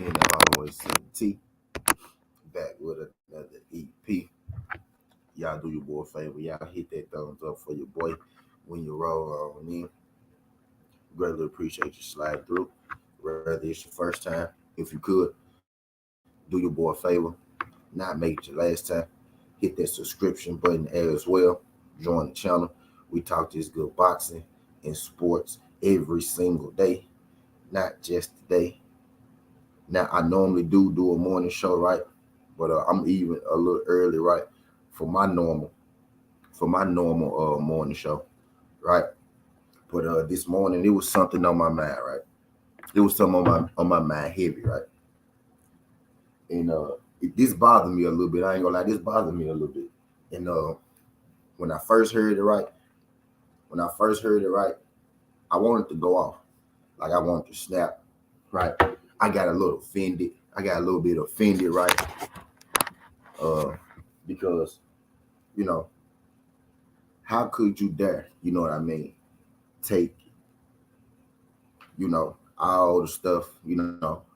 And I always T back with another EP. Y'all do your boy a favor. Y'all hit that thumbs up for your boy when you roll on in. Greatly appreciate you slide through. Whether it's your first time, if you could, do your boy a favor. Not make it your last time. Hit that subscription button as well. Join the channel. We talk this good boxing and sports every single day, not just today. Now I normally do a morning show, right? But I'm even a little early, right, for my normal morning show, right? But this morning it was something on my mind, right? It was something on my mind heavy, right? And this bothered me a little bit. I ain't gonna lie, this bothered me a little bit. And when I first heard it, right, I wanted to go off, like I wanted to snap, right? I got a little offended. I got a little bit offended, right? Because you know, how could you dare? You know what I mean? Take, all the stuff,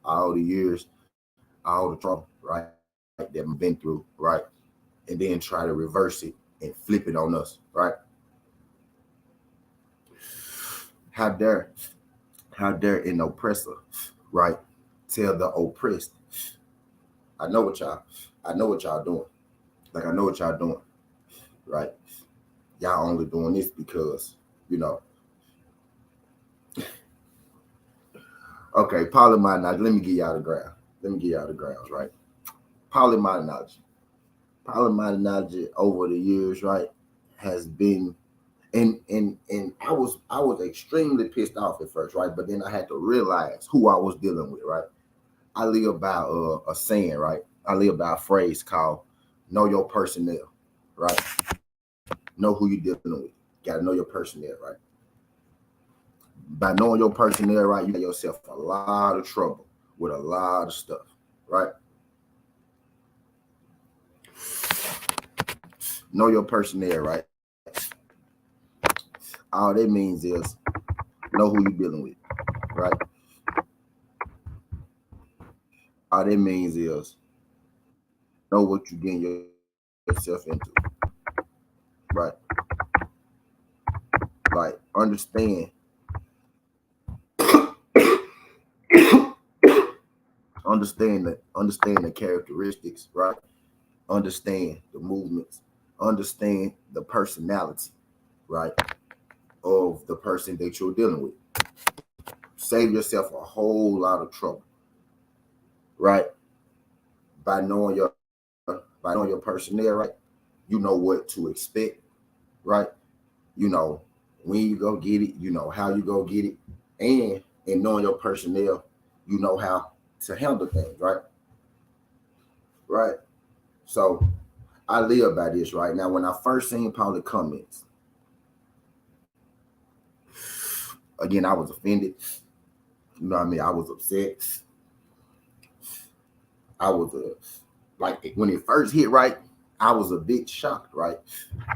all the years, all the trauma, right, that we've been through, right, and then try to reverse it and flip it on us, right? How dare an oppressor, right, tell the oppressed, I know what y'all doing. Like I know what y'all doing, right? Y'all only doing this because, okay, Paulie my knowledge. Let me give y'all the grounds, right? Paulie my knowledge over the years, right, has been, and I was extremely pissed off at first, right? But then I had to realize who I was dealing with, right? I live by a saying, right? I live by a phrase called "know your personnel," right? Know who you're dealing with. Got to know your personnel, right? By knowing your personnel, right, you get yourself a lot of trouble with a lot of stuff, right? Know your personnel, right? All that means is know who you're dealing with, right? All that means is know what you're getting yourself into, right? Like understand the characteristics, right? Understand the movements, understand the personality, right, of the person that you're dealing with. Save yourself a whole lot of trouble, right? By knowing your personnel, right? You know what to expect, right? You know when you go get it, you know how you go get it, and in knowing your personnel, you know how to handle things, right? Right. So I live by this right now. When I first seen Paulie comments, again, I was offended. You know what I mean? I was upset. I was like when it first hit, right? I was a bit shocked, right?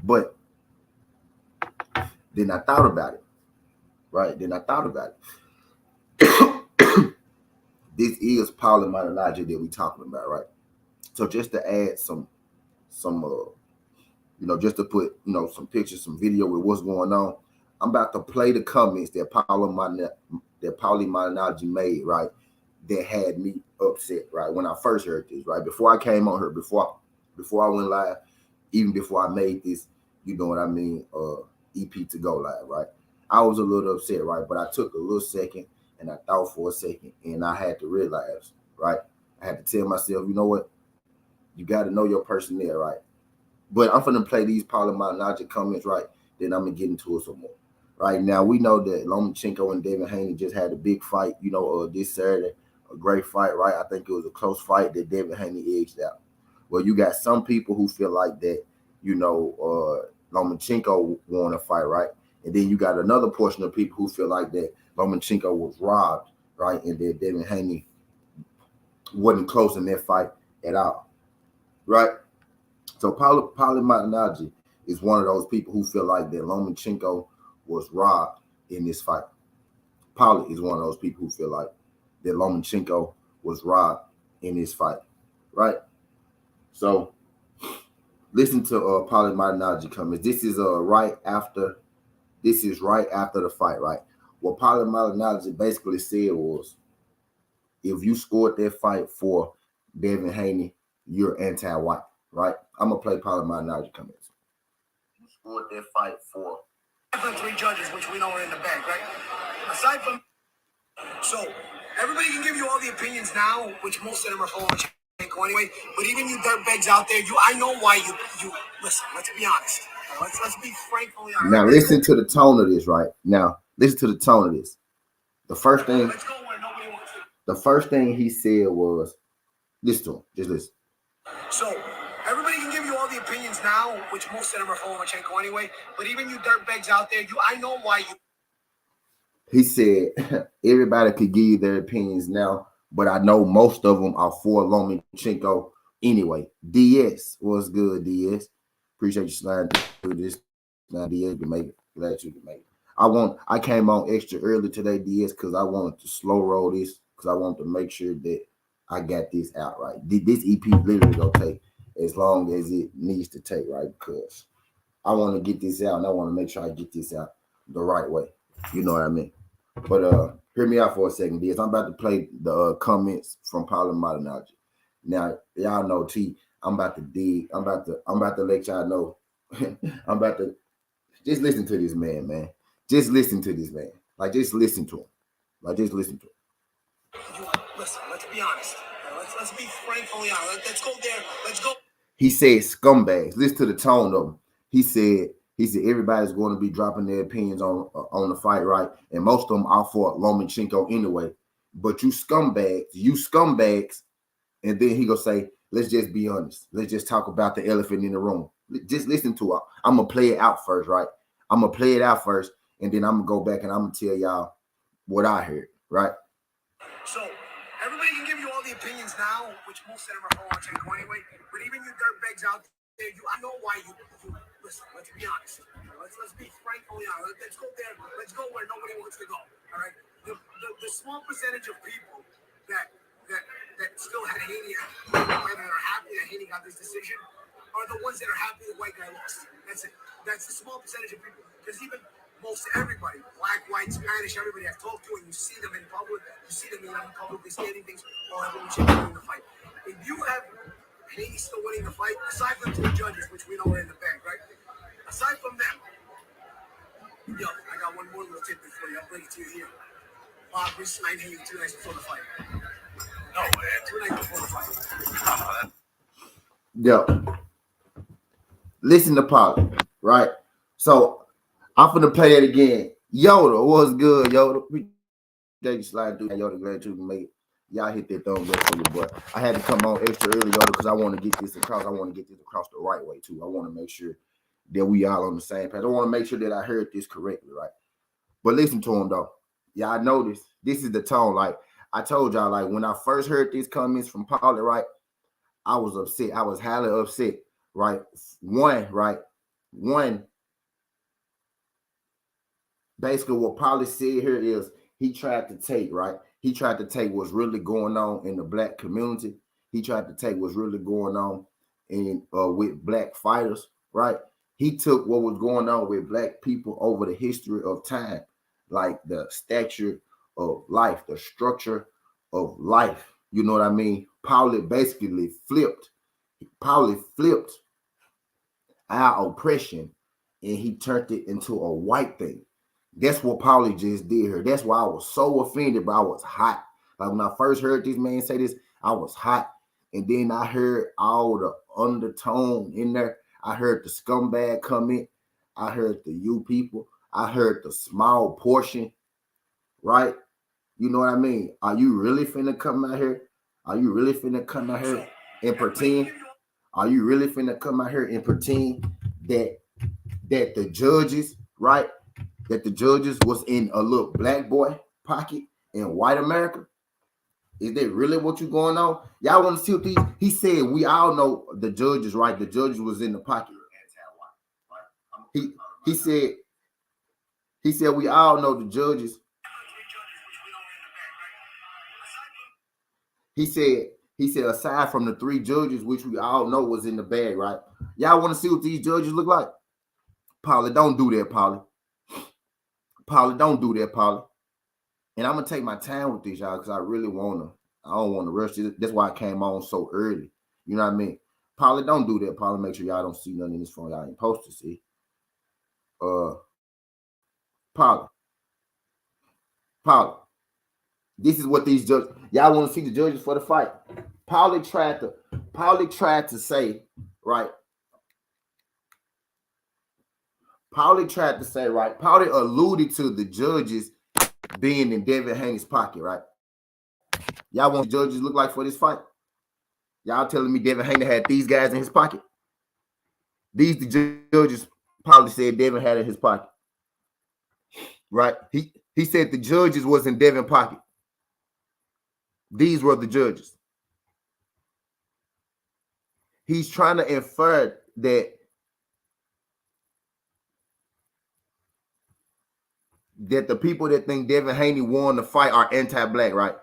But then I thought about it, right? This is Paulie monology that we talking about, right? So just to add some just to put some pictures, some video with what's going on, I'm about to play the comments that Paulie monology made, right? That had me upset, right? When I first heard this, right? Before I came on here, before I went live, even before I made this, you know what I mean, EP to go live, right? I was a little upset, right? But I took a little second and I thought for a second and I had to realize, right? I had to tell myself, you know what? You got to know your personnel, right? But I'm gonna play these Paulie comments, right? Then I'm gonna get into it some more. Right now, we know that Lomachenko and Devin Haney just had a big fight, this Saturday, a great fight, right? I think it was a close fight that Devin Haney edged out. Well, you got some people who feel like that, Lomachenko won a fight, right? And then you got another portion of people who feel like that Lomachenko was robbed, right? And that Devin Haney wasn't close in that fight at all, right? So Paulie is one of those people who feel like that Lomachenko was robbed in this fight. Paulie is one of those people who feel like that Lomachenko was robbed in this fight, right? So listen to Paulie comments. This is right after the fight, right? What Paulie basically said was, if you scored that fight for Devin Haney, you're anti-white, right? I'm gonna play Paulie comments. You scored that fight for three judges, which we know are in the bag, right? Aside from, so everybody can give you all the opinions now, which most of them are full of anyway. But even you dirtbags out there, I know why you listen. Let's be honest. Let's be frankly honest. Now listen to the tone of this, right? Now listen to the tone of this. The first thing. Let's go where nobody wants to. The first thing he said was, listen to him. Just listen. So everybody can give you all the opinions now, which most of them are full of anyway. But even you dirtbags out there, I know why you. He said everybody could give you their opinions now, but I know most of them are for Lomachenko anyway. DS, what's good, DS? Appreciate you sliding through this. Now, DS, you can make it. Glad you can make it. I came on extra early today, DS, because I wanted to slow roll this, because I wanted to make sure that I got this out right. This EP literally gonna take as long as it needs to take, right? Because I want to get this out, and I want to make sure I get this out the right way. You know what I mean? But hear me out for a second, DS. I'm about to play the comments from Paulie. Now, y'all know T. I'm about to dig. I'm about to let y'all know. I'm about to just listen to this man. Just listen to this man. Like, just listen to him. Just listen to him. Listen, let's be honest. Let's be frankly honest. Let's go there. Let's go. He said scumbags. Listen to the tone of him. He said everybody's going to be dropping their opinions on the fight, right? And most of them are for Lomachenko anyway. But you scumbags, and then he gonna say, let's just be honest. Let's just talk about the elephant in the room. Just listen to it. I'm gonna play it out first, right? I'm gonna play it out first, and then I'm gonna go back and I'm gonna tell y'all what I heard, right? So everybody can give you all the opinions now, which most of them are for Lomachenko anyway. But even you dirtbags out there, I know why you listen. Let's be honest. Let's be frankly honest. Let's go there. Let's go where nobody wants to go. All right. The small percentage of people that still had Haney, that are happy that Haney got this decision, are the ones that are happy the white guy lost. That's it. That's the small percentage of people. Because even most everybody, black, white, Spanish, everybody I've talked to, and you see them in public, you see them in publicly stating things, or everyone should be winning the fight. If you have Haney still winning the fight, aside from two judges, which we know are in the bag, right? Aside from them, yo, I got one more little tidbit for you. I'll bring it to you here. Bob re-signed Haney 2 nights before the fight. No, man. 2 nights before the fight. Yo, listen to Paulie, right? So I'm gonna play it again. Yoda, what's good, Yoda? You slide through Yoda, glad you can make it. Y'all hit that thumbs up for your boy. I had to come on extra early, Yoda, because I want to get this across. I want to get this across the right way too. I want to make sure that we all on the same page. I want to make sure that I heard this correctly, right? But listen to him though. Y'all notice this is the tone. Like I told y'all, like when I first heard these comments from Paulie, right? I was upset. I was highly upset, right? One. Basically, what Paulie said here is he tried to take, right? He tried to take what's really going on in the black community. He tried to take what's really going on in with black fighters, right? He took what was going on with black people over the history of time, like the stature of life, the structure of life. You know what I mean? Paulie basically flipped. Paulie flipped our oppression and he turned it into a white thing. That's what Paulie just did here. That's why I was so offended, bro. I was hot. Like when I first heard this man say this, I was hot. And then I heard all the undertone in there. I heard the scumbag comment. I heard the you people. I heard the small portion, right? You know what I mean? Are you really finna come out here? Are you really finna come out here and pretend? Are you really finna come out here and pretend that the judges, right? That the judges was in a little black boy pocket in white America? Is that really what you going on? Y'all want to see what these? He said we all know the judges, right? The judges was in the pocket. He he said he said we all know the judges. He said aside from the three judges, which we all know was in the bag, right? Y'all want to see what these judges look like? Paulie, don't do that, Paulie. Paulie, don't do that, Paulie. And I'm gonna take my time with this, y'all, because I really wanna. I don't want to rush it. That's why I came on so early. You know what I mean? Paulie, don't do that. Paulie, make sure y'all don't see nothing in this phone y'all ain't supposed to see. Paulie. Paulie. This is what these judges. Y'all want to see the judges for the fight? Paulie tried to say, right? Paulie alluded to the judges being in Devin Haney's pocket, right? Y'all want the judges look like for this fight? Y'all telling me Devin Haney had these guys in his pocket? These the judges Paulie said Devin had in his pocket, right? He said the judges was in Devin pocket. These were the judges. He's trying to infer that the people that think Devin Haney won the fight are anti-black, right?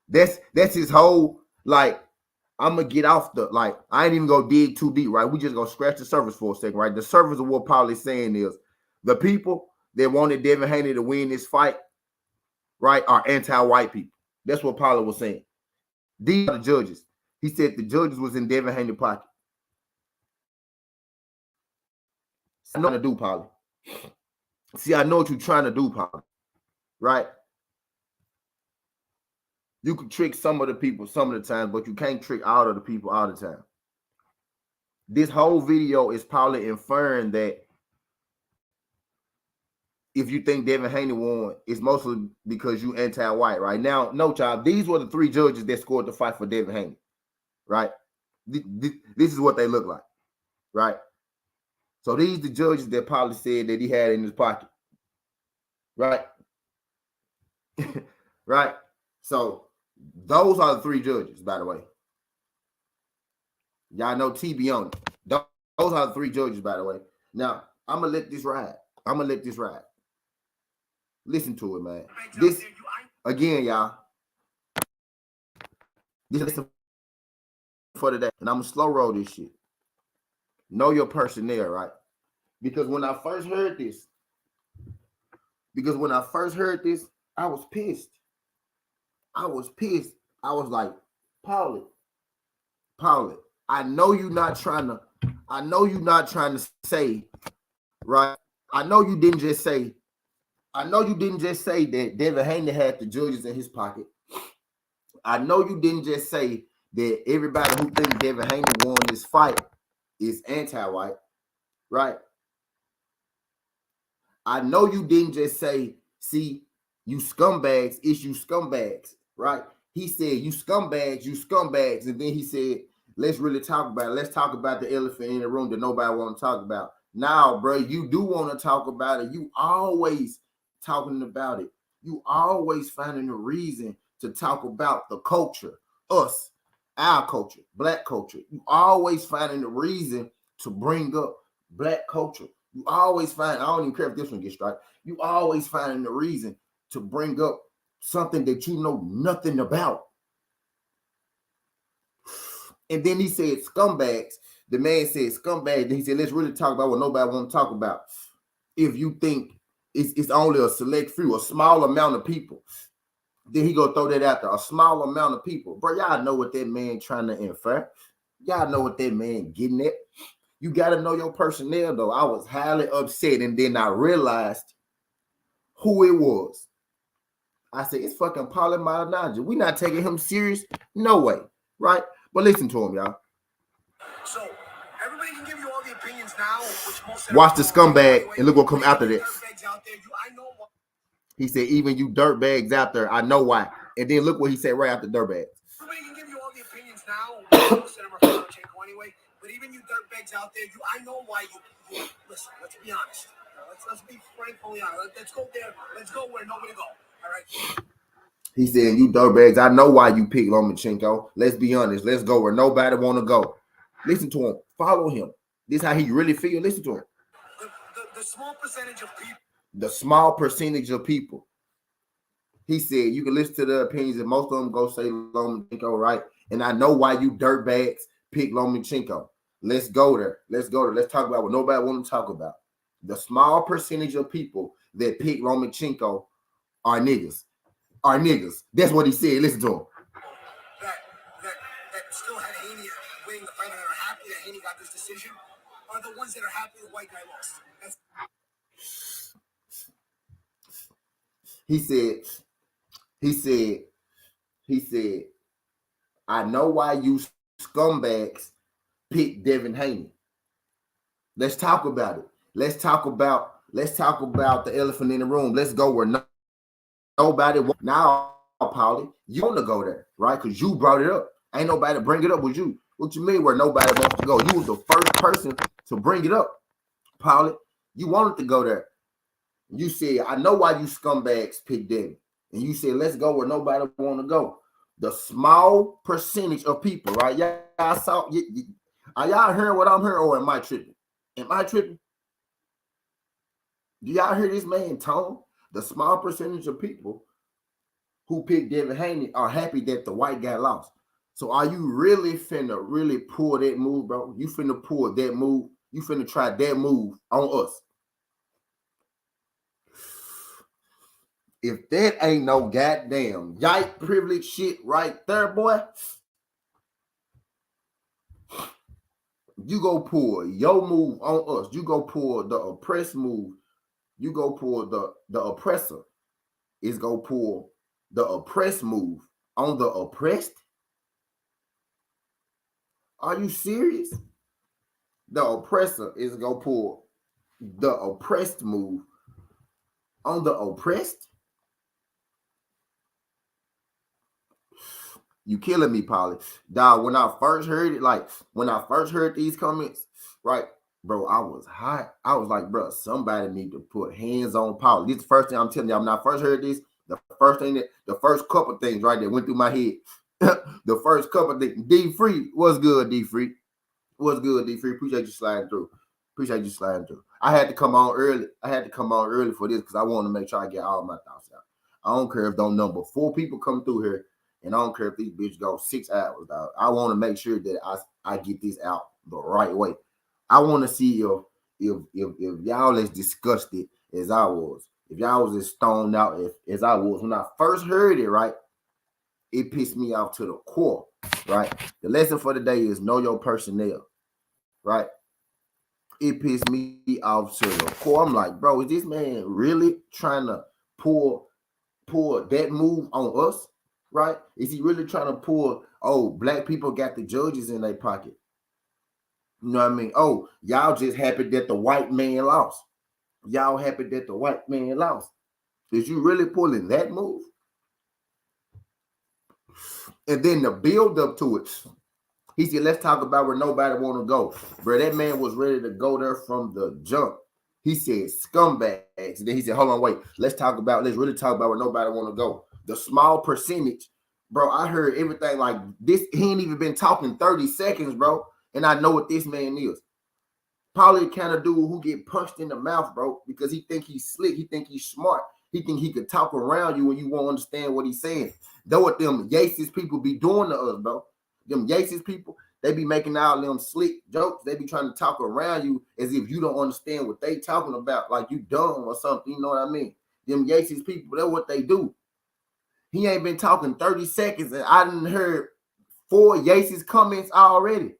That's his whole, like, I'm gonna get off the, like, I ain't even gonna dig too deep, right? We just gonna scratch the surface for a second, right? The surface of what Paul is saying is the people that wanted Devin Haney to win this fight, right, are anti-white people. That's what Paul was saying. These are the judges. He said the judges was in Devin Haney's pocket. I know what to do, Paulie. See, I know what you're trying to do, Paulie. Right? You can trick some of the people some of the time, but you can't trick all of the people all the time. This whole video is probably inferring that if you think Devin Haney won, it's mostly because you anti-white, right? Now, no, child, these were the three judges that scored the fight for Devin Haney, right? This is what they look like, right? So these the judges that Paulie said that he had in his pocket, right? Right? So those are the three judges, by the way. Y'all know TB on it. Those are the three judges, by the way. Now, I'm going to let this ride. Listen to it, man. This, again, y'all, this is for today. And I'm going to slow roll this shit. Know your personnel, right? Because when I first heard this, I was pissed. I was like, Paulie, I know you're not trying to say, right? I know you didn't just say that Devin Haney had the judges in his pocket. I know you didn't just say that everybody who thinks Devin Haney won this fight is anti-white, right? I know you didn't just say, see, you scumbags, it's you scumbags, right? He said, you scumbags. And then he said, let's really talk about it. Let's talk about the elephant in the room that nobody want to talk about. Now, bro, you do want to talk about it. You always talking about it. You always finding a reason to talk about the culture, us, our culture, black culture. You always finding a reason to bring up black culture. You always find, I don't even care if this one gets strike. You always finding a reason to bring up something that you know nothing about. And then he said scumbags. The man said scumbags. Then he said, let's really talk about what nobody want to talk about. If you think it's only a select few, a small amount of people, then he gonna throw that out there. A small amount of people. Bro, y'all know what that man trying to infer. Y'all know what that man getting at. You got to know your personnel, though. I was highly upset, and then I realized who it was. I said, it's fucking Paulie Maldonado. We not taking him serious. No way. Right? But listen to him, y'all. So everybody can give you all the opinions now, which most watch the scumbag and look what come after this. He said, even you dirtbags out there, I know why. And then look what he said right after dirtbags. Everybody can give you all the opinions now, which most of them are Poroshenko anyway. But even you dirtbags out there, I know why you listen. Let's be honest. Let's be frankly honest. Let's go there. Let's go where nobody go. All right. He said, you dirtbags, I know why you picked Lomachenko. Let's be honest. Let's go where nobody want to go. Listen to him. Follow him. This is how he really feel. Listen to him. The small percentage of people. The small percentage of people. He said, you can listen to the opinions, and most of them go say Lomachenko, right? And I know why you dirtbags pick Lomachenko. Let's go there. Let's go there. Let's talk about what nobody want to talk about. The small percentage of people that pick Lomachenko are niggas. Are niggas. That's what he said. Listen to him. That still had Haney winning the fight and are happy that Haney got this decision are the ones that are happy the white guy lost. He said, I know why you scumbags pick Devin Haney. Let's talk about it. Let's talk about the elephant in the room. Let's go where nobody wants. Now, Paulie, you want to go there, right? Because you brought it up. Ain't nobody bring it up with you. What you mean where nobody wants to go? You was the first person to bring it up, Paulie. You wanted to go there. You said, I know why you scumbags pick Devin. And you said, let's go where nobody want to go. The small percentage of people, right? Y'all are y'all hearing what I'm hearing, or am I tripping? Am I tripping? Do y'all hear this man tone? The small percentage of people who picked Devin Haney are happy that the white guy lost. So are you really finna really pull that move, bro? You finna pull that move. You finna try that move on us. If that ain't no goddamn white privilege shit right there, boy, you go pull your move on us. You go pull the oppressed move. You go pull the oppressor is go pull the oppressed move on the oppressed. Are you serious? The oppressor is go pull the oppressed move on the oppressed. You killing me, Paulie. Dog, when I first heard it, like when I first heard these comments, right, bro, I was hot. I was like, bro, somebody need to put hands on Paulie. This is the first thing I'm telling you. When I first heard this, the first couple things, right, that went through my head. The first couple things. D Free, what's good, D Free? What's good, D Free? Appreciate you sliding through. I had to come on early for this because I want to make sure I get all my thoughts out. I don't care if don't number 4 people come through here. And I don't care if these bitches go 6 hours, dog. I want to make sure that I get this out the right way. I want to see if y'all as disgusted as I was, if y'all was as stoned out as I was when I first heard it, right? It pissed me off to the core, right? The lesson for the day is know your personnel, right? It pissed me off to the core. I'm like, bro, is this man really trying to pull that move on us? Right? Is he really trying to pull, oh, black people got the judges in their pocket? You know what I mean? Oh, y'all just happy that the white man lost. Y'all happy that the white man lost. Is you really pulling that move? And then the build up to it. He said, let's talk about where nobody want to go. Bro, that man was ready to go there from the jump. He said, scumbags. And then he said, hold on, wait. Let's really talk about where nobody want to go. The small percentage, bro, I heard everything like this. He ain't even been talking 30 seconds, bro. And I know what this man is. Probably the kind of dude who get punched in the mouth, bro, because he think he's slick. He think he's smart. He think he could talk around you and you won't understand what he's saying. Though what them Yaces people be doing to us, bro. Them Yaces people, they be making all them slick jokes. They be trying to talk around you as if you don't understand what they talking about, like you dumb or something. You know what I mean? Them Yaces people, that's what they do. He ain't been talking 30 seconds, and I done heard 4 Yaces comments already.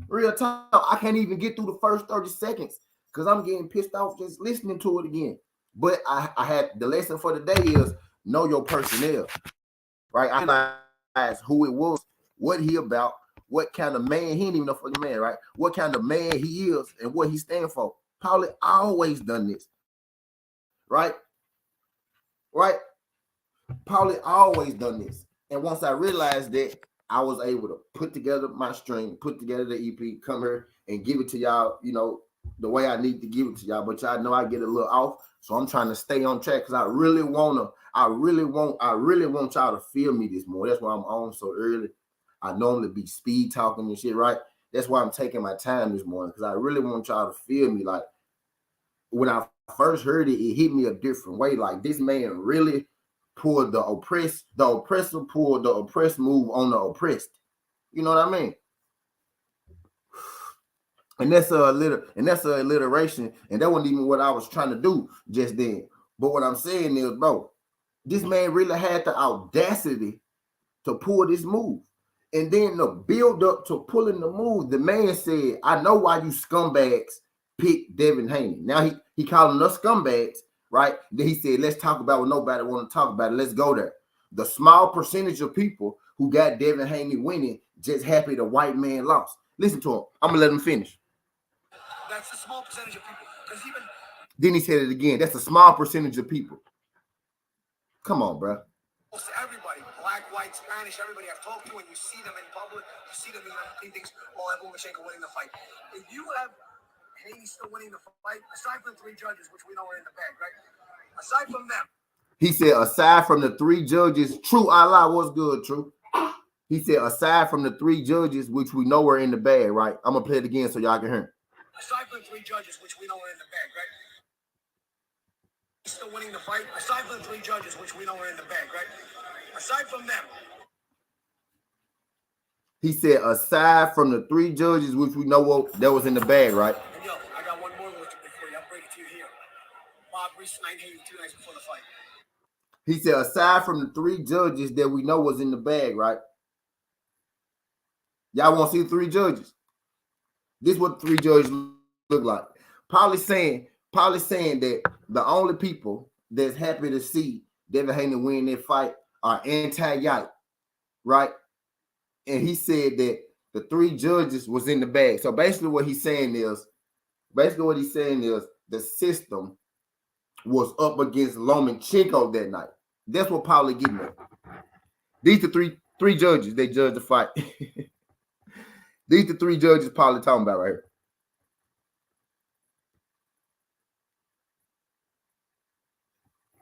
Real talk, I can't even get through the first 30 seconds because I'm getting pissed off just listening to it again. But I had the lesson for the day is know your personnel, right? I realized who it was, what he about, what kind of man, he ain't even no fucking man, right? What kind of man he is and what he stand for. Paulie always done this, right? Right? Paulie always done this. And once I realized that, I was able to put together my string, put together the EP, come here and give it to y'all, the way I need to give it to y'all. But y'all know I get a little off. So I'm trying to stay on track because I really want y'all to feel me this morning. That's why I'm on so early. I normally be speed talking and shit, right? That's why I'm taking my time this morning because I really want y'all to feel me. Like when I first heard it, it hit me a different way. Like this man really pulled the oppressor pulled the oppressed move on the oppressed. You know what I mean? And that's an alliteration, and that wasn't even what I was trying to do just then. But what I'm saying is, bro, this man really had the audacity to pull this move. And then the build up to pulling the move, the man said, I know why you scumbags picked Devin Haney. Now he calling us scumbags, right? Then he said, let's talk about what nobody want to talk about it. Let's go there. The small percentage of people who got Devin Haney winning just happy the white man lost. Listen to him. I'm going to let him finish. That's a small percentage of people. Because even then he said it again. That's a small percentage of people. Come on, bro. Almost everybody, black, white, Spanish, everybody I've talked to, and you see them in public, you see them in things, have Lomachenko winning the fight. If you have Haney still winning the fight, aside from the 3 judges, which we know are in the bag, right? Aside from them. He said, aside from the 3 judges, True Allah was good, True. He said, aside from the 3 judges, which we know are in the bag, right? I'm going to play it again so y'all can hear. Aside from the 3 judges, which we know are in the bag, right? Still winning the fight. Aside from the 3 judges, which we know are in the bag, right? Aside from them. He said, aside from the 3 judges, which we know that was in the bag, right? And yo, I got one more look for you. I'll break it to you here. Bob Reese, 2 nights before the fight. He said, aside from the 3 judges that we know was in the bag, right? Y'all want to see the 3 judges? This is what the 3 judges look like. Paulie saying that the only people that's happy to see Devin Haney win that fight are anti-Yike, right? And he said that the 3 judges was in the bag. So basically what he's saying is the system was up against Lomachenko that night. That's what Paulie getting at. These are three judges. They judged the fight. These are 3 judges Paulie talking about right here.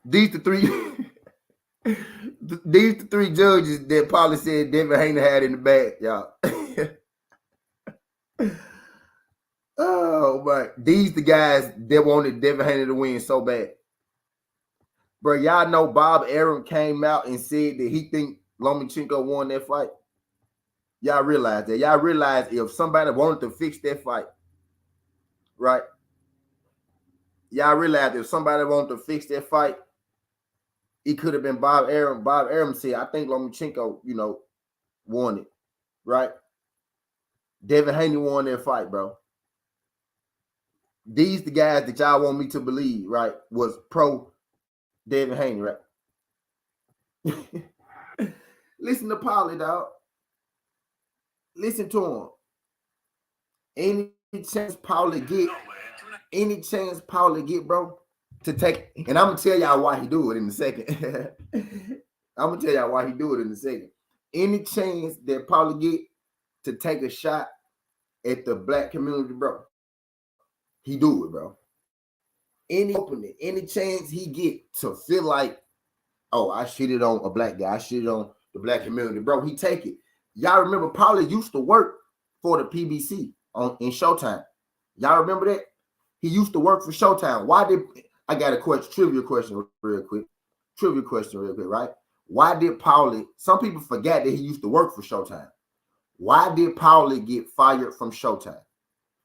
These the 3 judges that Paulie said Devin Haney had in the bag, y'all. Oh my! These the guys that wanted Devin Haney to win so bad, bro. Y'all know Bob Arum came out and said that he think Lomachenko won that fight. Y'all realize that? Y'all realize if somebody wanted to fix that fight, right? Y'all realize if somebody wanted to fix that fight, it could have been Bob Arum. Bob Arum said, I think Lomachenko, won it, right? Devin Haney won that fight, bro. These the guys that y'all want me to believe, right, was pro Devin Haney, right? Listen to Paulie, dog. Listen to him. Any chance Paulie get, bro, to take, and I'm gonna tell y'all why he do it in a second. Any chance that Paulie get to take a shot at the black community, bro, he do it, bro. Any opening, any chance he get to feel like, oh, I shitted on a black guy, I shitted on the black community, bro, he take it. Y'all remember Paulie used to work for the PBC in Showtime. Y'all remember that? He used to work for Showtime. I got a trivia question real quick, right? Why did Paulie, some people forget that he used to work for Showtime. Why did Paulie get fired from Showtime?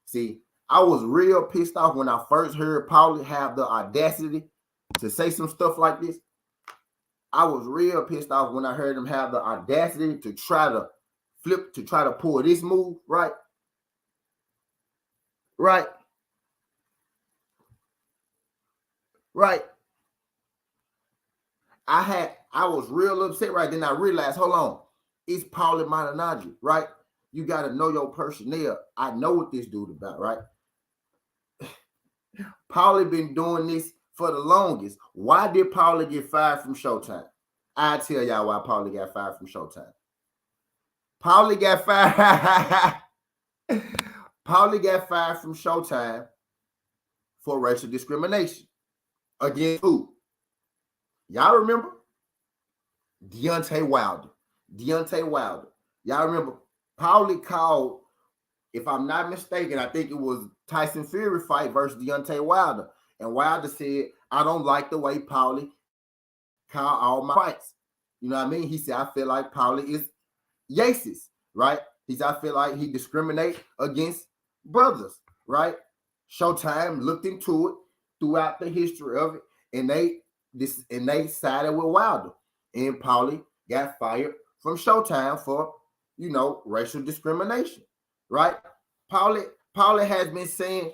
See, I was real pissed off when I first heard Paulie have the audacity to say some stuff like this. I was real pissed off when I heard him have the audacity to try to pull this move, right? Right. I was real upset right then. I realized, hold on, it's Paulie Malignaggi, right? You got to know your personnel. I know what this dude about, right? Paulie been doing this for the longest. Why did Paulie get fired from Showtime? I tell y'all why Paulie got fired from Showtime. Paulie got fired. Paulie got fired from Showtime for racial discrimination against who? Y'all remember? Deontay Wilder. Y'all remember? Paulie called, if I'm not mistaken, I think it was Tyson Fury fight versus Deontay Wilder. And Wilder said, I don't like the way Paulie called all my fights. You know what I mean? He said, I feel like Paulie is racist, right? He said, I feel like he discriminates against brothers, right? Showtime looked into it throughout the history of it, and they sided with Wilder. And Paulie got fired from Showtime for, racial discrimination, right? Paulie has been saying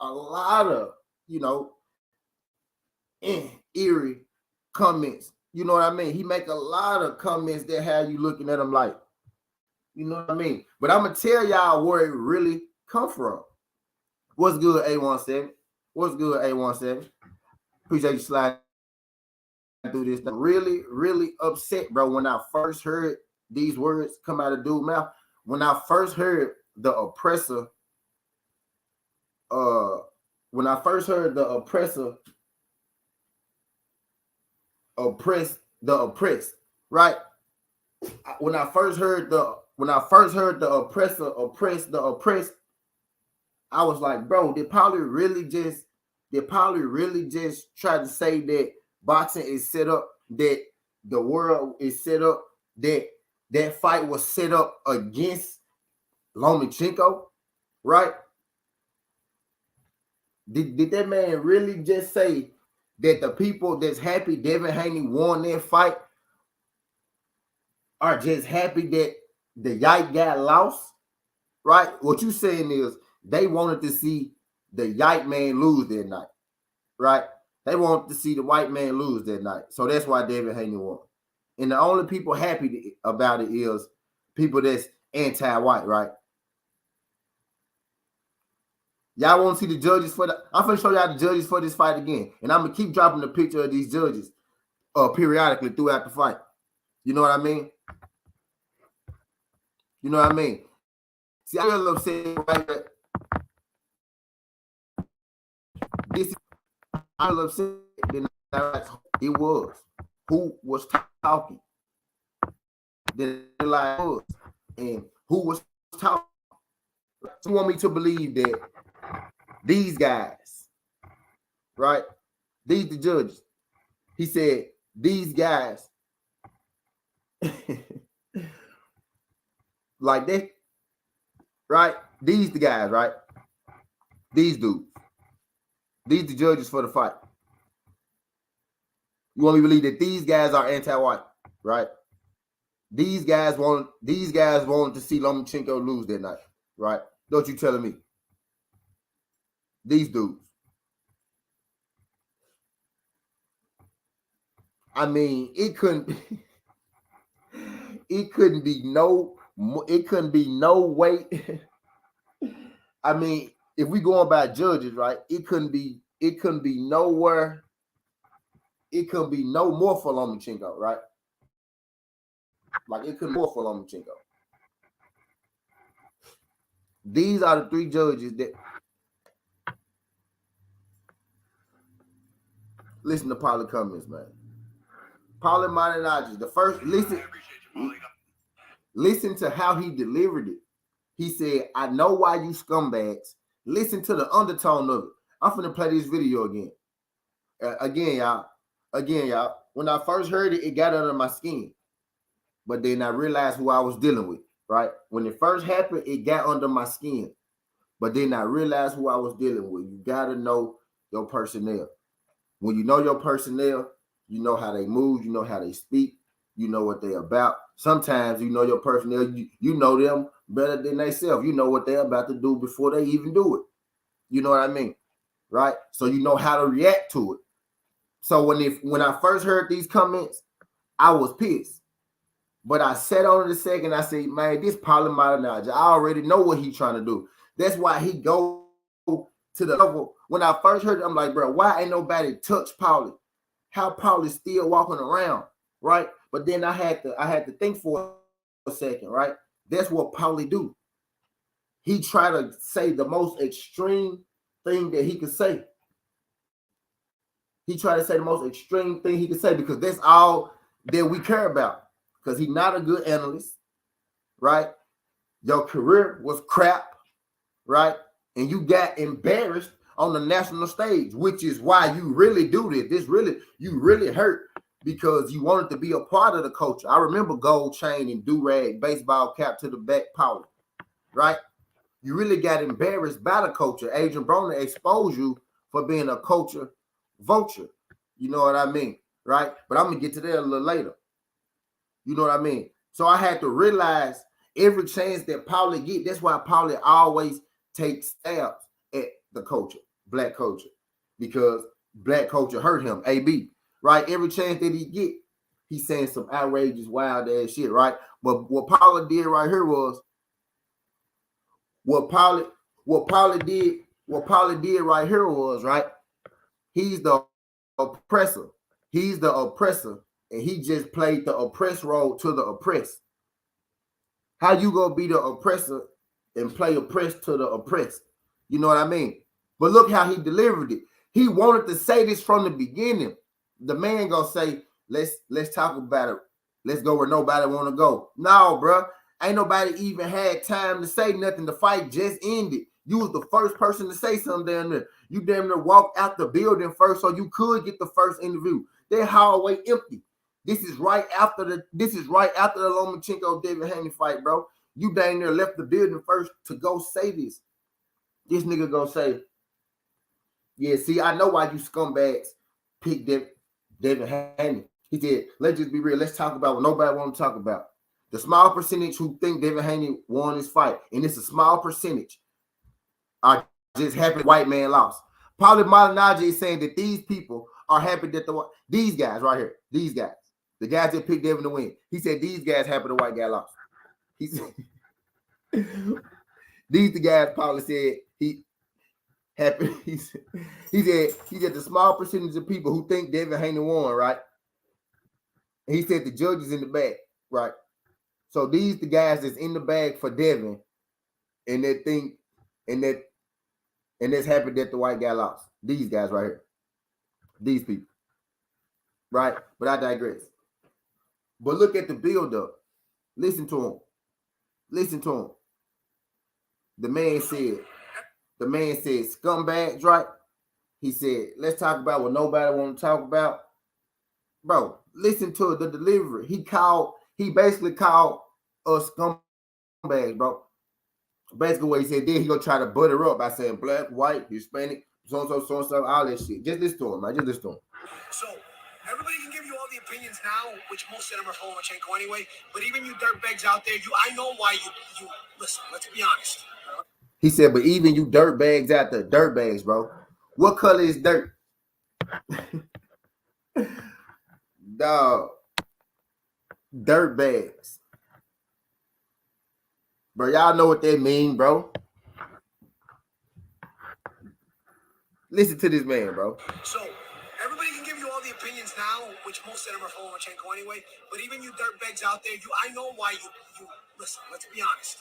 a lot of, eerie comments. You know what I mean? He make a lot of comments that have you looking at him like, you know what I mean? But I'm gonna tell y'all where it really come from. What's good, A17? What's good, A17? Appreciate you sliding through this. Really, really upset, bro. When I first heard these words come out of dude's mouth, when I first heard the oppressor, oppress the oppressed, right? When I first heard the oppressor oppress the oppressed, I was like, bro, did Paulie really just try to say that boxing is set up, that the world is set up, that fight was set up against Lomachenko, right? Did that man really just say that the people that's happy Devin Haney won their fight are just happy that the Yike got lost, right? What you saying is they wanted to see the Yike man lose that night, right? They wanted to see the white man lose that night. So that's why Devin Haney won. And the only people happy about it is people that's anti-white, right? Y'all want to see the judges I'm going to show y'all the judges for this fight again. And I'm going to keep dropping the picture of these judges periodically throughout the fight. You know what I mean? You know what I mean? See, I feel upset right there. I was upset that it was. Who was talking? The lie was. And who was talking? You want me to believe that these guys, right? These the judges. He said, these guys, like that, right? These the guys, right? These dudes. These the judges for the fight. You want me to believe that these guys are anti-white, right? These guys wanted to see Lomachenko lose that night, right? Don't you telling me? These dudes. I mean, it couldn't be no way. I mean, if we going by judges, right? It couldn't be nowhere. It could be no more for Lomachenko, right? Like it couldn't be more for Lomachenko. These are the three judges that listen to Paulie comments, man. Paulie Malignaggi, the first listen to how he delivered it. He said, I know why you scumbags. Listen to the undertone of it. I'm finna play this video again. Again, y'all. When I first heard it, it got under my skin. But then I realized who I was dealing with, right? When it first happened, it got under my skin. But then I realized who I was dealing with. You got to know your personnel. When you know your personnel, you know how they move, you know how they speak, you know what they're about. Sometimes you know your personnel, you know them better than they self. You know what they're about to do before they even do it. You know what I mean? Right? So you know how to react to it. So when I first heard these comments, I was pissed. But I sat on it a second. I said, man, this Paulie Malignaggi, I already know what he's trying to do. That's why he go to the level. When I first heard it, I'm like, bro, why ain't nobody touch Paulie? How Paulie's still walking around, right? But then I had to think for a second, right? That's what Paulie do. He try to say the most extreme thing that he could say. He tried to say the most extreme thing he could say because that's all that we care about. Because he's not a good analyst, right? Your career was crap, right? And you got embarrassed on the national stage, which is why you really do this. You really hurt because you wanted to be a part of the culture. I remember gold chain and do-rag, baseball cap to the back, Paulie, right? You really got embarrassed by the culture. Adrian Broner exposed you for being a culture vulture. You know what I mean, right? But I'm gonna get to that a little later. You know what I mean? So I had to realize every chance that Paulie get, that's why Paulie always takes stabs at the culture, black culture, because black culture hurt him, AB, right? Every chance that he get, he's saying some outrageous, wild ass shit, right? But what Paulie did right here was what Paulie did right here was, right? He's the oppressor. He's the oppressor, and he just played the oppressed role to the oppressed. How you gonna be the oppressor and play oppressed to the oppressed? You know what I mean? But look how he delivered it. He wanted to say this from the beginning. The man gonna say, let's talk about it. Let's go where nobody want to go. No, bro. Ain't nobody even had time to say nothing. The fight just ended. You was the first person to say something down there. You damn near walked out the building first so you could get the first interview. That hallway empty. This is right after the Lomachenko David Haney fight, bro. You dang near left the building first to go say this. This nigga gonna say, yeah, see, I know why you scumbags picked David Haney. He said, let's just be real. Let's talk about what nobody want to talk about. The small percentage who think David Haney won this fight, and it's a small percentage, are just happy the white man lost. Paulie Malignaggi is saying that these people are happy that these guys right here, these guys, the guys that picked Devin to win. He said these guys happy the white guy lost. He said these the guys Paulie said he happy. He said the small percentage of people who think Devin Haney won, right? And he said the judges in the back, right? So these the guys that's in the bag for Devin, and they think, and that's happy that the white guy lost. These guys right here, these people, right? But I digress. But look at the build up. Listen to him. Listen to him. The man said, scumbags, right? He said, let's talk about what nobody want to talk about. Bro, listen to the delivery. He basically called us scumbags, bro. Basically what he said, then he gonna try to butter up by saying black, white, Hispanic, so, all that shit. Just listen to him, man. Just listen to him. So everybody can give you all the opinions now, which most of them are for Lomachenko anyway. But even you dirtbags out there, I know why you listen. Let's be honest. He said, but even you dirtbags out there, dirtbags, bro. What color is dirt? Dog. Dirtbags. Bro, y'all know what that mean, bro. Listen to this man, bro. So everybody can give you all the opinions now, which most of them are for Lomachenko anyway. But even you dirtbags out there, I know why you listen. Let's be honest.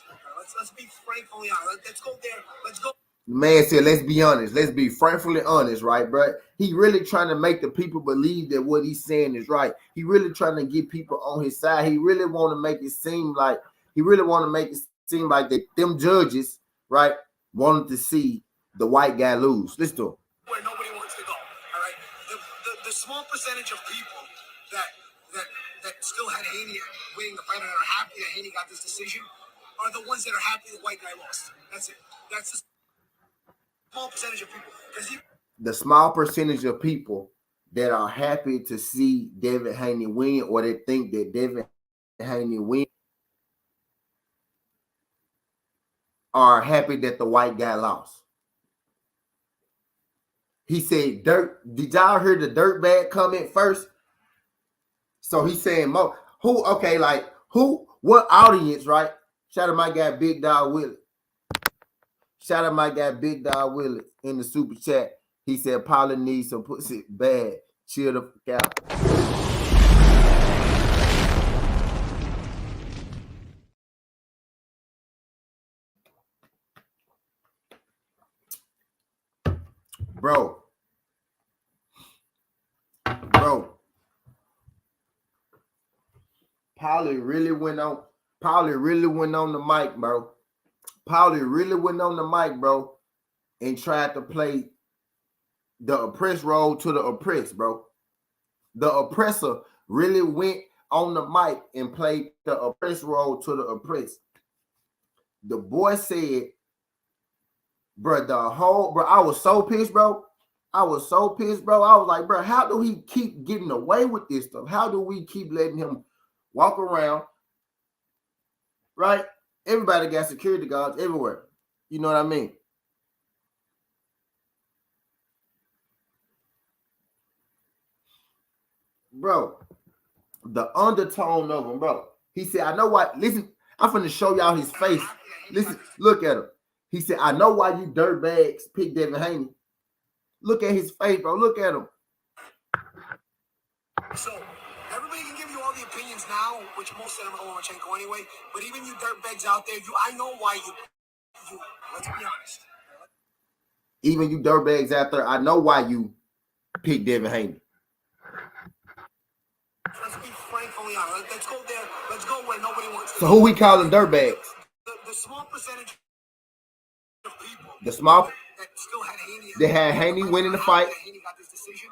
Let's be frankly honest. Let's go there. Let's go. The man said, let's be honest. Let's be frankly honest, right, bro? He really trying to make the people believe that what he's saying is right. He really trying to get people on his side. He really want to make it seem like that them judges, right, wanted to see the white guy lose. Listen to him. Where nobody wants to go. All right. The small percentage of people that still had Haney winning the fight and are happy that Haney got this decision are the ones that are happy the white guy lost. That's it. That's the small percentage of people. The small percentage of people that are happy to see Devin Haney win, or they think that Devin Haney win, are happy that the white guy lost. He said, "Dirt." Did y'all hear the dirtbag comment first? So he's saying, "Mo, who? Okay, like who? What audience? Right? Shout out my guy, Big Dog Willie. Shout out my guy, Big Dog Willie in the super chat. He said, Paulie needs some pussy bad. Chill the fuck out." Bro. Paulie really went on the mic, bro. Paulie really went on the mic, bro, and tried to play the oppressed role to the oppressed, bro. The oppressor really went on the mic and played the oppressed role to the oppressed. The boy said, bro, I was so pissed, bro. I was like, bro, how do he keep getting away with this stuff? How do we keep letting him walk around? Right? Everybody got security guards everywhere. You know what I mean? Bro, the undertone of him, bro. He said, I know why. Listen, I'm finna show y'all his face. Listen, look at him. He said, I know why you dirtbags picked Devin Haney. Look at his face, bro. Look at him. So, everybody can give you all the opinions now, which most of them are Lomachenko anyway, but even you dirtbags out there, I know why you, let's be honest. Even you dirtbags out there, I know why you picked Devin Haney. Let's be frankly honest. Let's go there. Let's go where nobody wants to. So who we calling dirtbags? The small percentage of people. The small that still had Haney. They had Haney winning the fight. Haney got this decision.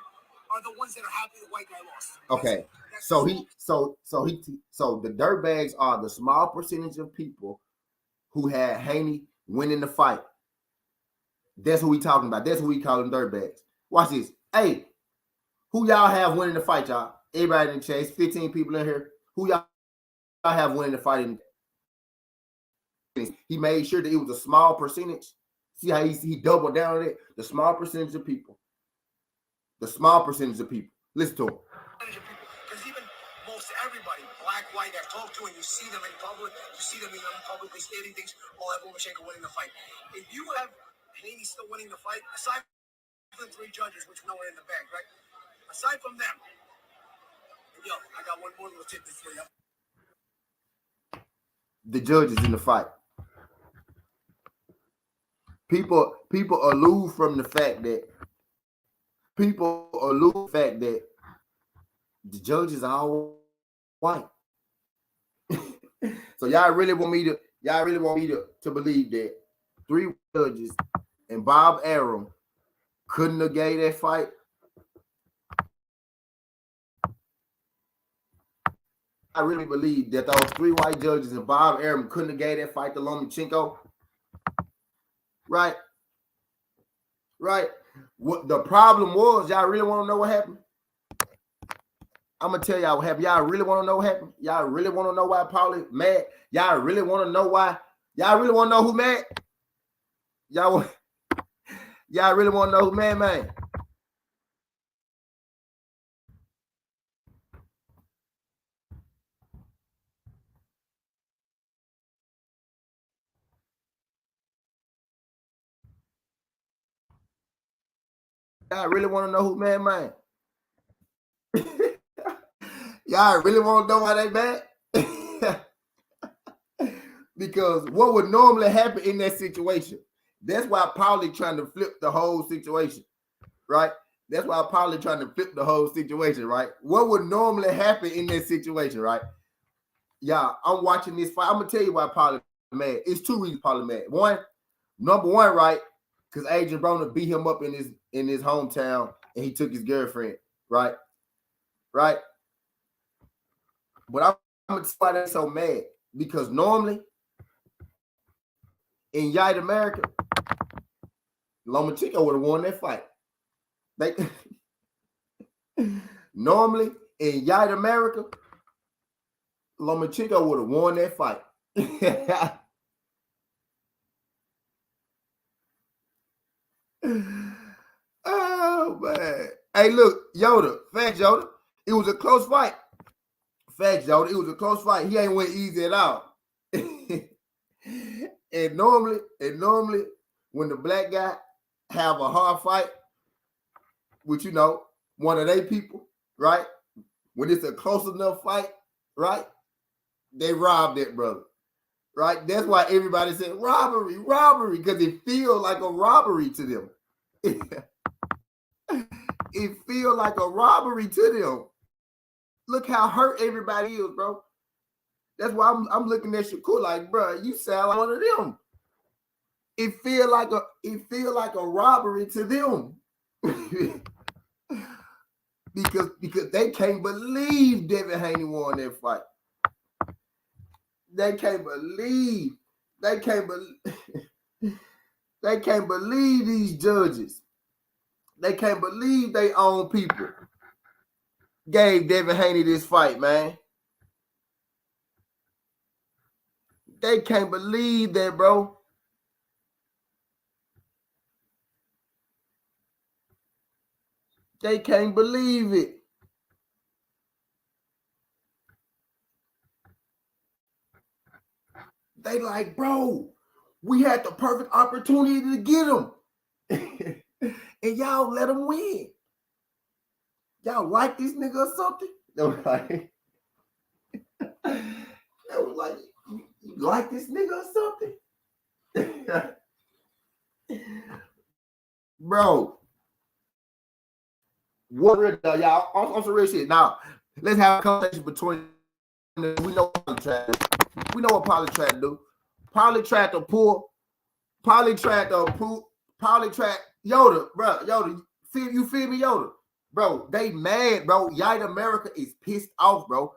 Are the ones that are happy the white guy lost. Okay. So the dirtbags are the small percentage of people who had Haney winning the fight. That's who we talking about. That's who we calling dirtbags. Watch this. Hey, who y'all have winning the fight, y'all? Everybody in the chase, 15 people in here. Who y'all have winning the fight? He made sure that it was a small percentage. See how he doubled down on it? The small percentage of people. The small percentage of people. Listen to him. Because even most everybody, black, white, I've talked to, and you see them in public, you see them publicly stating things, all have Lomachenko winning the fight. If you have Haney still winning the fight, aside from the 3 judges, which we know are in the bag, right? Aside from them, yo, I got one more little tidbit for you. The judges in the fight. People allude from the fact that the judges are all white. So y'all really want me to believe that 3 judges and Bob Arum couldn't have gave that fight? I really believe that those 3 white judges and Bob Arum couldn't have gave that fight to Lomachenko. Right. What the problem was, y'all really want to know what happened? I'm gonna tell y'all what happened. Y'all really want to know what happened? Y'all really want to know why Paulie mad? Y'all really want to know why? Y'all really want to know who mad? Y'all really want to know who mad, man? Y'all really want to know who mad, man? Y'all really want to know why they mad? Because what would normally happen in that situation? That's why Paulie trying to flip the whole situation, right? That's why Paulie trying to flip the whole situation, right? What would normally happen in that situation, right? Yeah, I'm watching this fight. I'm gonna tell you why Paulie mad. It's 2 reasons Paulie mad. Number one, right? Because Adrian Broner beat him up in his hometown and he took his girlfriend, right? Right? But I'm gonna tell you why they're so mad. Because normally in White America, Lomachenko would have won that fight. Normally in White America, Lomachenko would have won that fight. Oh man. Hey, look, Yoda, Fat Yoda. It was a close fight. Fat Yoda, it was a close fight. He ain't went easy at all. and normally, when the black guy have a hard fight with, you know, one of their people, right? When it's a close enough fight, right? They rob that brother. Right? That's why everybody said robbery, because it feels like a robbery to them. It feels like a robbery to them. Look how hurt everybody is, bro. That's why I'm looking at Shakur like, bro, you sound like one of them. It feel like a robbery to them. because they can't believe Devin Haney won that fight. They can't believe these judges. They can't believe they own people gave Devin Haney this fight, man. They can't believe that, bro. They can't believe it. They like, bro, we had the perfect opportunity to get him. And y'all let him win. Y'all like this nigga or something? They was like, you like this nigga or something? Bro. What y'all on some real shit. Now, let's have a conversation between them. We know what Paulie tried to do. We know what Paulie tried to do. Paulie tried to pull. Paulie tried Yoda, bro. Yoda, you feel me, Yoda? Bro, they mad, bro. Yite America is pissed off, bro.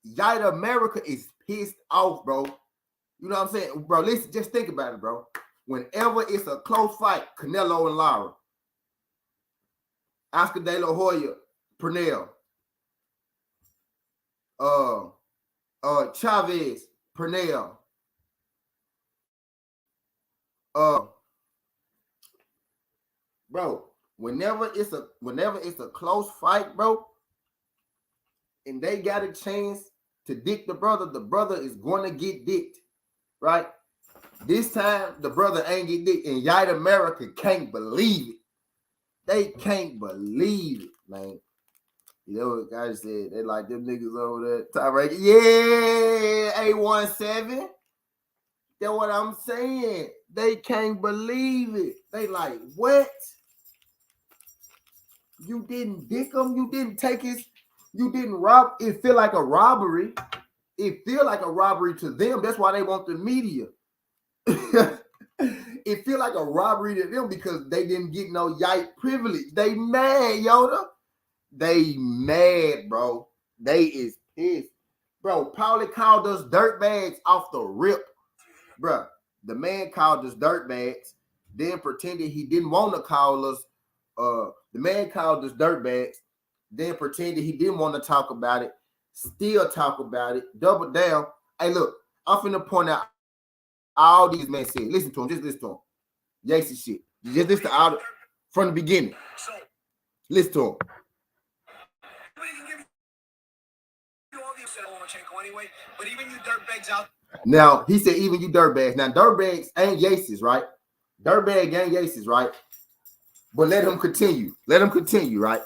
Yite America is pissed off, bro. You know what I'm saying? Bro, listen, just think about it, bro. Whenever it's a close fight, Canelo and Lara, Oscar De La Hoya, Pernell, Chavez, Pernell, bro, whenever it's a close fight, bro, and they got a chance to dick the brother is going to get dicked, right? This time, the brother ain't get dicked, and Yite America can't believe it. They can't believe it, man. You know what guys said? They like them niggas over there. Top ranking. Yeah, A17. That's what I'm saying. They can't believe it. They like, what? You didn't dick him? You didn't take his, you didn't rob. It feel like a robbery. It feel like a robbery to them. That's why they want the media. It feel like a robbery to them because they didn't get no Yite privilege. They mad, Yoda. They mad, bro. They is pissed. Bro, Paulie called us dirtbags off the rip. Bro, the man called us dirtbags, then pretended he didn't want to call us. The man called us dirtbags, then pretended he didn't want to talk about it, still talk about it, double down. Hey, look, I'm finna point out all these men said. Listen to him, just listen to him. Yacy shit. Just listen to all from the beginning. Listen to him. But even you dirtbags out. Now, he said, even you dirtbags. Now, dirtbags ain't Yacy's, right? Dirtbag ain't Yacy's, right? But let him continue. Let him continue, right?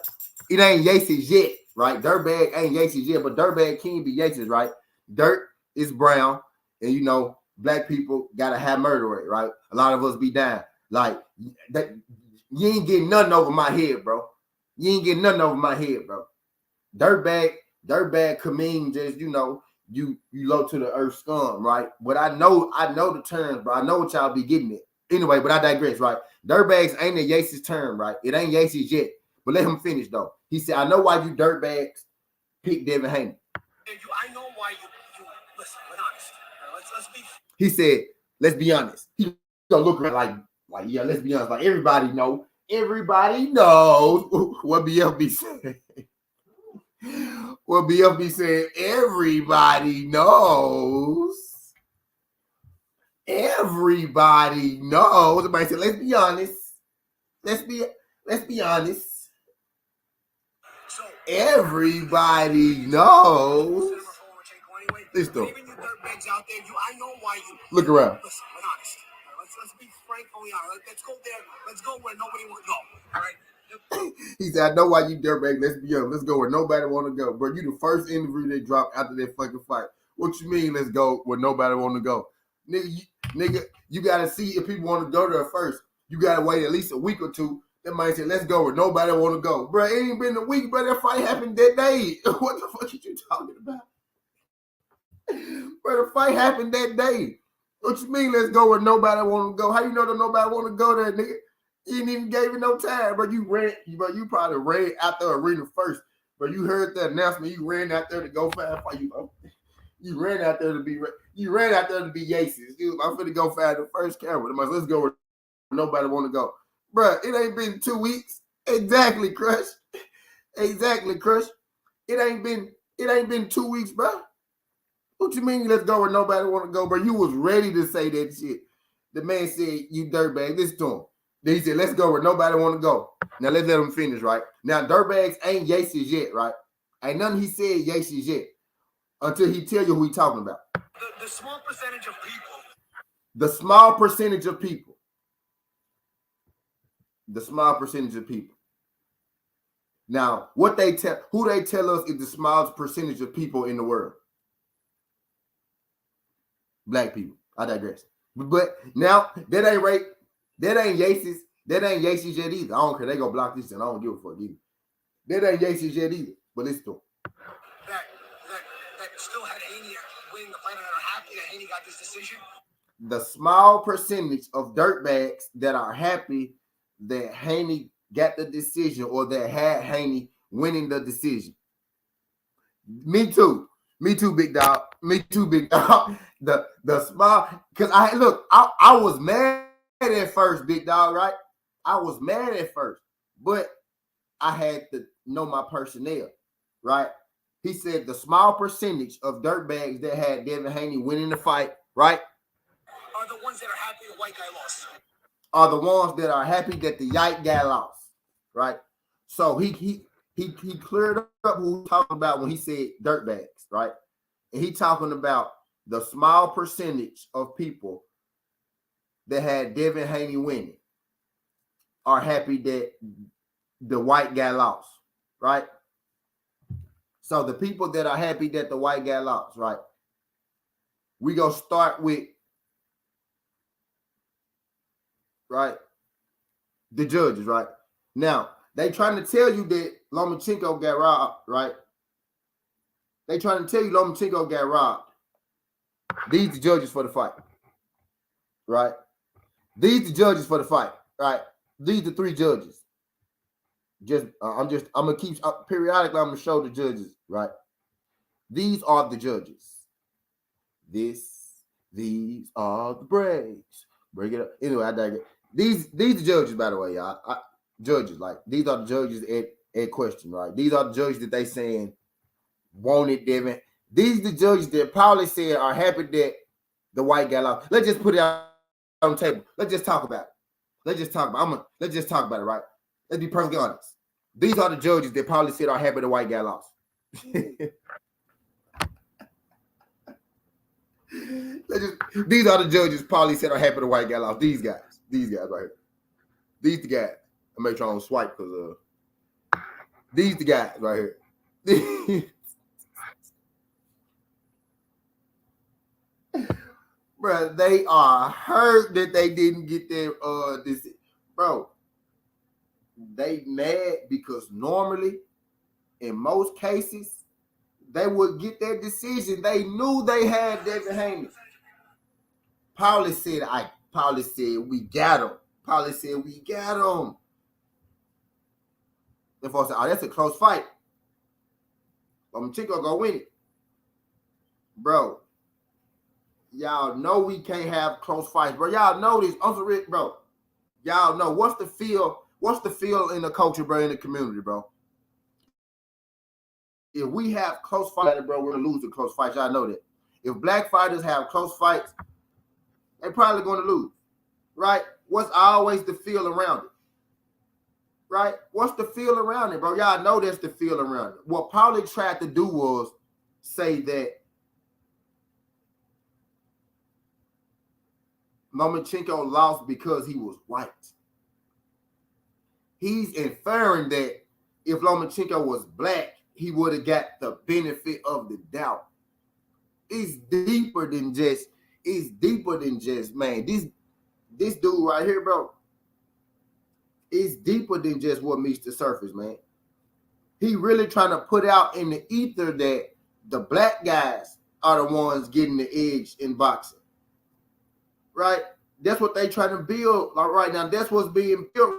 It ain't Yacy's yet, right? Dirtbag ain't Yacy's yet, but dirtbag can be Yacy's, right? Dirt is brown, and you know, black people got a high murder rate, right? A lot of us be down. Like, that, you ain't getting nothing over my head, bro. You ain't getting nothing over my head, bro. Dirtbag could mean just, you know, you low to the earth scum, right? But I know the terms, bro. I know what y'all be getting it. Anyway, but I digress, right? Dirtbags ain't a Yacy's term, right? It ain't Yacy's yet. But let him finish, though. He said, I know why you dirtbags picked Devin Haney. I know why you listen, but honest. Let's be. He said, let's be honest. He gonna look around like, yeah, let's be honest. Like, everybody knows what BF be saying. What BF be saying, everybody knows. Everybody knows. Everybody said, let's be honest. Let's be honest. So Everybody knows. Listen, even you dirtbags out there, I know why you look around. Listen, we're honest. Let's be frank, only honest. Let's go there. Let's go where nobody will go. All right. He said, I know why you dirtbag. Let's be honest. Let's go where nobody want to go. Bro, you the first interview they dropped after that fucking fight. What you mean, let's go where nobody want to go? Nigga, you got to see if people want to go there first. You got to wait at least a week or two. That might say, let's go where nobody want to go. Bro, it ain't been a week, bro. That fight happened that day. What the fuck are you talking about? Bro, the fight happened that day. What you mean, let's go where nobody want to go? How you know that nobody want to go there, nigga? You didn't even gave it no time, bro. You probably ran out the arena first. But you heard the announcement, you ran out there to go find a fight. You ran out there to be Yaces. I'm finna go find the first camera. Let's go where nobody want to go. Bro, it ain't been 2 weeks. Exactly, Crush. Exactly, Crush. It ain't been 2 weeks, bro. What you mean let's go where nobody want to go, bro? You was ready to say that shit. The man said, you dirtbag. Listen to him. Then he said, let's go where nobody want to go. Now let's let him finish, right? Now dirtbags ain't Yaces yet, right? Ain't nothing he said Yaces yet. Until he tell you who he talking about. The small percentage of people. The small percentage of people. The small percentage of people. Now, who they tell us is the smallest percentage of people in the world? Black people. I digress. But now that ain't right. That ain't Yaces. That ain't Yaces yet either. I don't care. They gonna block this and I don't give a fuck either. That ain't Yaces yet either. But listen to him. That still had Haney winning the fight and are happy that Haney got this decision. The small percentage of dirtbags that are happy that Haney got the decision or that had Haney winning the decision. Me too. Me too, big dog. Me too, big dog. The small, because I was mad at first, big dog, right? I was mad at first, but I had to know my personnel, right? He said the small percentage of dirtbags that had Devin Haney winning the fight, right? Are the ones that are happy the white guy lost. Are the ones that are happy that the white guy lost, right? So he cleared up who he talking about when he said dirtbags, right? And he talking about the small percentage of people that had Devin Haney winning are happy that the white guy lost, right? So the people that are happy that the white guy lost, right? We gonna start with, right, the judges, right? Now, they trying to tell you that Lomachenko got robbed, right? They trying to tell you Lomachenko got robbed. These the judges for the fight, right? These the judges for the fight, right? These the 3 judges. I'm gonna keep periodically. I'm gonna show the judges, right? These are the judges. These are the breaks. Break it up. Anyway, I digress. These the judges, by the way, y'all. Judges, like these are the judges at question, right? These are the judges that they saying wanted Devin. These the judges that Paulie said are happy that the white guy lost. Let's just put it out on the table. Let's just talk about it. Let's just talk about it, right? Let's be perfectly honest. These are the judges that Paulie said are happy the white guy lost. These are the judges Paulie said are happy the white guy lost. These guys right here. These the guys. I make sure I don't swipe because these the guys right here. Bro, they are hurt that they didn't get their this. Bro, they mad because normally, in most cases, they would get their decision. They knew they had Devin Haney. Paulie said we got him. Paulie said we got him. And folks said, oh, that's a close fight. Lomachenko go win it. Bro, y'all know we can't have close fights, bro. Y'all know this. I'm for real, bro. Y'all know what's the feel in the culture, bro, in the community, bro. If we have close fights, bro, we're gonna lose the close fights. Y'all know that. If black fighters have close fights, they're probably gonna lose. Right? What's always the feel around it? right? What's the feel around it, bro? Y'all know that's the feel around it. What Paulie tried to do was say that Lomachenko lost because he was white. He's inferring that if Lomachenko was black, he would have got the benefit of the doubt. It's deeper than just, man. This dude right here, bro, is deeper than just what meets the surface, man. He really trying to put out in the ether that the black guys are the ones getting the edge in boxing. Right? That's what they trying to build right now. That's what's being built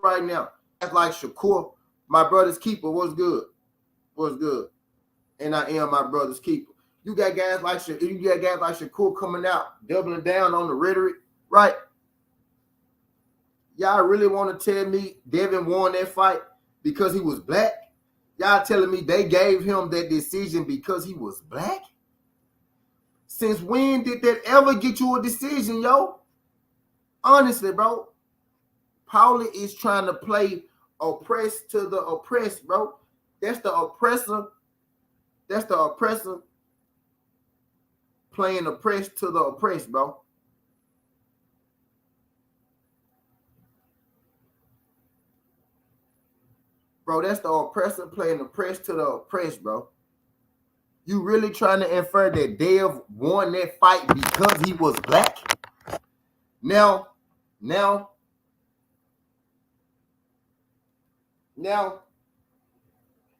right now. That's like Shakur, my brother's keeper. What's good? What's good? And I am my brother's keeper. You got guys like Shakur coming out, doubling down on the rhetoric, right? Y'all really want to tell me Devin won that fight because he was black? Y'all telling me they gave him that decision because he was black? Since when did that ever get you a decision, yo? Honestly, bro. Paulie is trying to play oppress to the oppressed, bro. That's the oppressor. That's the oppressor playing oppressed to the oppressed, bro. Bro, that's the oppressor playing oppressed to the oppressed, bro. You really trying to infer that Dev won that fight because he was black? Now,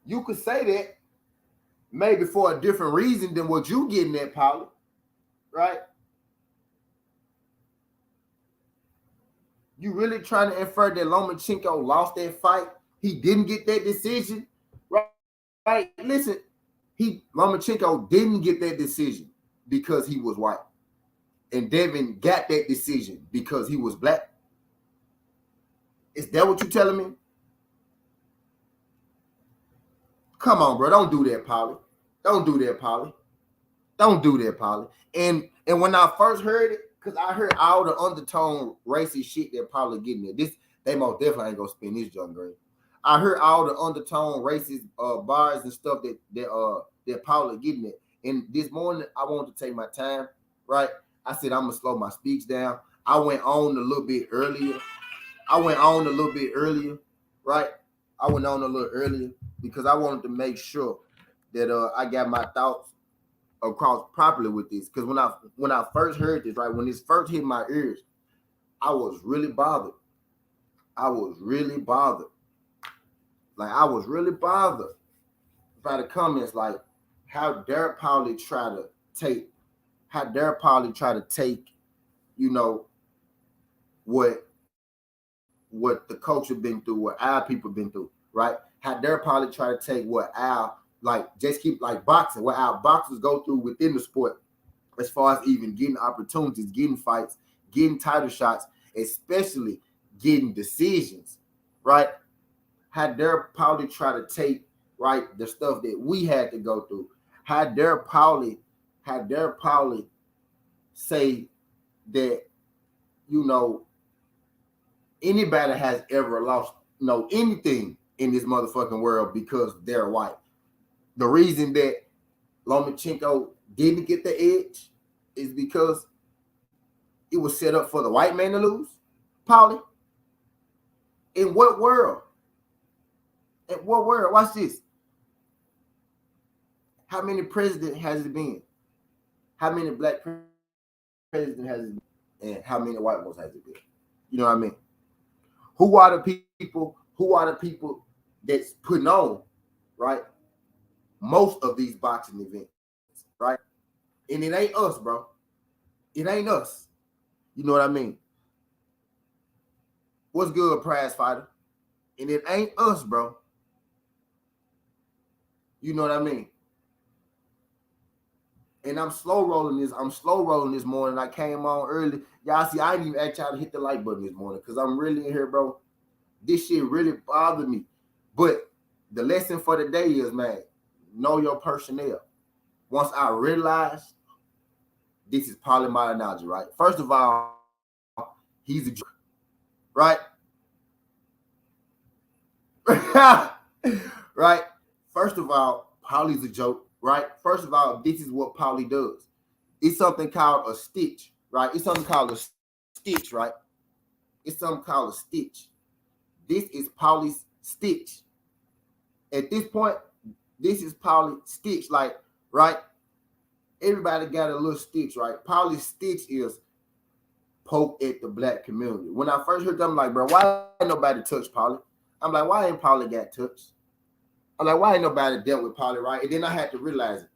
you could say that maybe for a different reason than what you getting at, Paulie, right? You really trying to infer that Lomachenko lost that fight? He didn't get that decision, right? Listen, Lomachenko didn't get that decision because he was white, and Devin got that decision because he was black. Is that what you telling me? Come on, bro. Don't do that, Paulie. Don't do that, Paulie. Don't do that, Paulie. And when I first heard it, because I heard all the undertone racist shit that Paulie getting there. They most definitely ain't gonna spin this John Green. I heard all the undertone racist bars and stuff that Paulie getting it. And this morning I wanted to take my time, right? I said I'm gonna slow my speech down. I went on a little bit earlier, right? I went on a little earlier because I wanted to make sure that I got my thoughts across properly with this. Because when I first heard this, right, when this first hit my ears, I was really bothered. Like I was really bothered by the comments. Like, how dare Paulie try to take, you know, what the culture been through, what our people been through, right? How dare Paulie try to take what our, like, just keep like boxing, what our boxers go through within the sport, as far as even getting opportunities, getting fights, getting title shots, especially getting decisions, right? How dare Paulie try to take, right, the stuff that we had to go through? How dare Paulie say that, you know, anybody has ever lost, anything in this motherfucking world because they're white? The reason that Lomachenko didn't get the edge is because it was set up for the white man to lose? Paulie? In what world? In what world? Watch this. How many presidents has it been? How many black presidents has it been? And how many white ones has it been? You know what I mean? Who are the people that's putting on, right, most of these boxing events, right? And it ain't us, bro. It ain't us. You know what I mean? What's good, prize fighter? And it ain't us, bro. You know what I mean? And I'm slow rolling this morning. I came on early. Y'all see, I didn't even ask y'all to hit the like button this morning because I'm really in here, bro. This shit really bothered me. But the lesson for the day is, man, know your personnel. Once I realized this is Paulie Malignaggi, right? First of all, he's a joke, right? Right? First of all, Paulie's a joke, right? First of all, this is what Paulie does. It's something called a stitch, right? It's something called a stitch, right? It's something called a stitch. This is Paulie's stitch. At this point, this is Paulie's stitch, like, right? Everybody got a little stitch, right? Paulie's stitch is poke at the black community. When I first heard them, I'm like, bro, why ain't nobody touch Paulie? I'm like, why ain't Paulie got touched? I'm like, why ain't nobody dealt with Paulie, right? And then I had to realize it.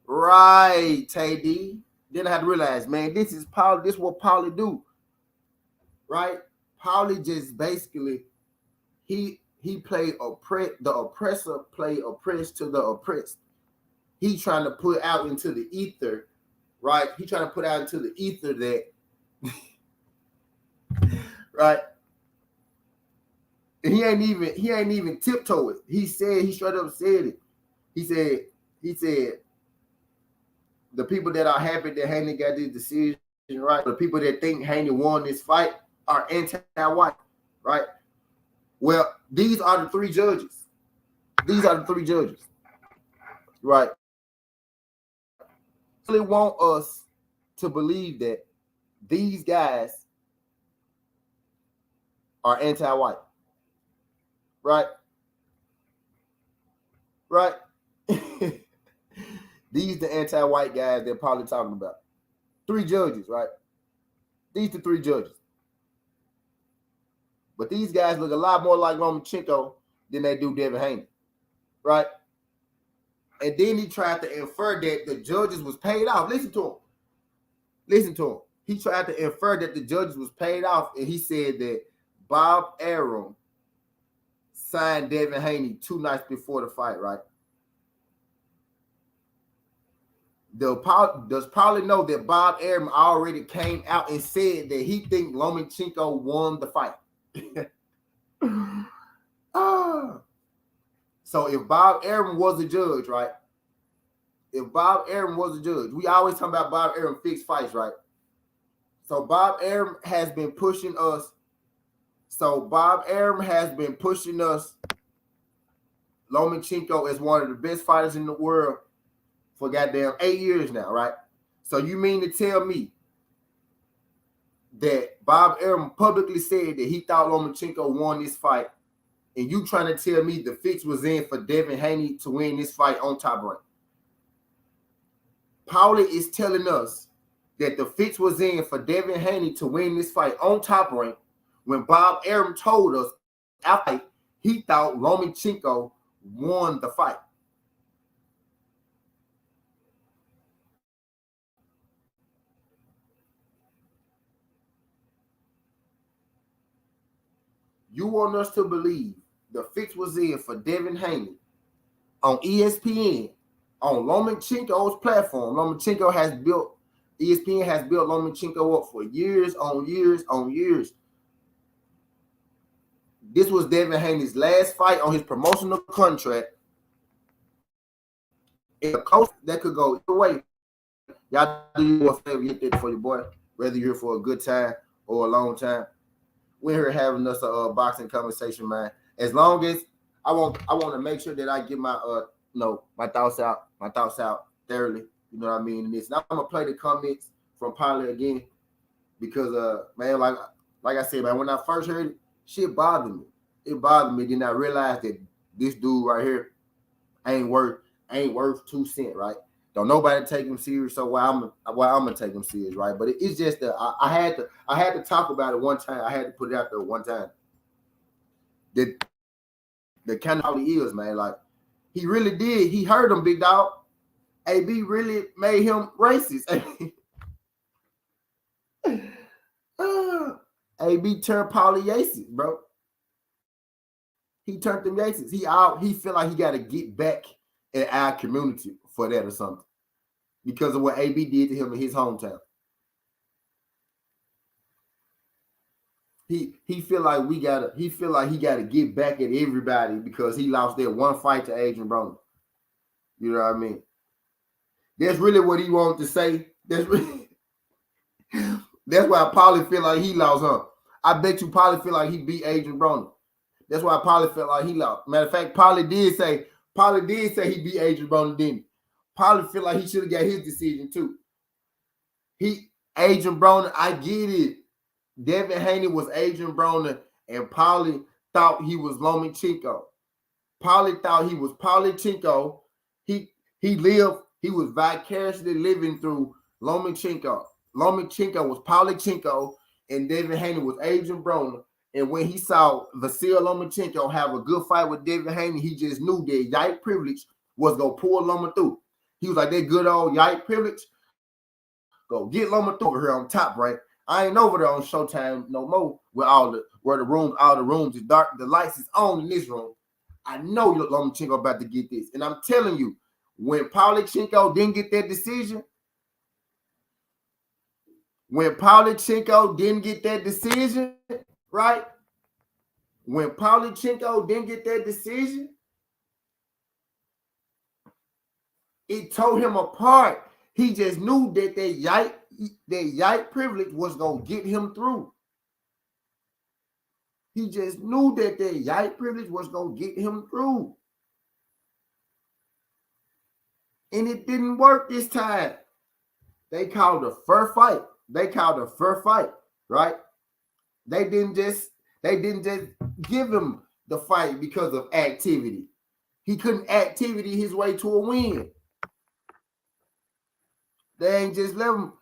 Right, Tay. Then I had to realize, man, this is Paulie. This is what Paulie do, right? Paulie just basically he play the oppressor play oppressed to the oppressed. He trying to put out into the ether, right? He trying to put out into the ether that, right? And he ain't even tiptoe it. He straight up said it. He said the people that are happy that Haney got this decision right, the people that think Haney won this fight are anti-white, right? Well, these are the three judges. Right? They really want us to believe that these guys are anti-white. Right? These the anti-white guys they're probably talking about. Three judges, right? These the three judges. But these guys look a lot more like Lomachenko than they do Devin Haney, right? And then he tried to infer that the judges was paid off. Listen to him. He tried to infer that the judges was paid off, and he said that Bob Arum signed Devin Haney 2 nights before the fight, right? Does Paulie know that Bob Arum already came out and said that he think Lomachenko won the fight? So if Bob Arum was a judge, right? If Bob Arum was a judge, we always talk about Bob Arum fixed fights, right? So Bob Arum has been pushing us. Lomachenko as one of the best fighters in the world for goddamn 8 years now, right? So you mean to tell me that Bob Arum publicly said that he thought Lomachenko won this fight, and you trying to tell me the fix was in for Devin Haney to win this fight on Top Rank? Paulie is telling us that the fix was in for Devin Haney to win this fight on Top Rank when Bob Arum told us after he thought Lomachenko won the fight. You want us to believe the fix was in for Devin Haney on ESPN, on Lomachenko's platform. ESPN has built Lomachenko up for years on years on years. This was Devin Haney's last fight on his promotional contract. In a coach that could go either way. Y'all do you a favor, get that for your boy, whether you're here for a good time or a long time. We're here having us a boxing conversation, man. As long as I want to make sure that I get my my thoughts out thoroughly. You know what I mean? And this, and I'm gonna play the comments from Paulie again because man, like I said, man, when I first heard it, shit bothered me. It bothered me. Then I realized that this dude right here ain't worth 2 cents, right? Don't nobody take him serious, so why I'm gonna take him serious, right? But it's just that I had to talk about it one time. I had to put it out there one time. The kind of how he is, man. Like he really did. He hurt him, big dog. AB really made him racist. AB turned Paulie racist, bro. He turned them racist. He feel like he got to get back in our community for that or something because of what AB did to him in his hometown. He feel like he gotta get back at everybody because he lost that one fight to Adrian Broner. You know what I mean? That's really what he wanted to say. That's why Paulie feel like he lost, huh? I bet you Paulie feel like he beat Adrian Broner. That's why Paulie felt like he lost. Matter of fact, Paulie did say he beat Adrian Broner, didn't he? Paulie felt like he should have got his decision too. Adrian Broner, I get it. Devin Haney was Adrian Broner, and Paulie thought he was Lomachenko. Paulie thought he was Paulichenko. He was vicariously living through Lomachenko. Lomachenko was Paulichenko, and Devin Haney was Adrian Broner. And when he saw Vasil Lomachenko have a good fight with Devin Haney, he just knew that Yike Privilege was going to pull Loma through. He was like, that good old Yike Privilege, go get Loma through over here on top, right? I ain't over there on Showtime no more where all the rooms is dark, the lights is on in this room. I know Lomachenko about to get this. And I'm telling you, when Paulichenko didn't get that decision, right? When Paulichenko didn't get that decision, it tore him apart. He just knew that Yike Privilege was going to get him through. He just knew that Yike Privilege was going to get him through. And it didn't work this time. They called a fair fight. Right? They didn't just give him the fight because of activity. He couldn't activity his way to a win. They ain't just let him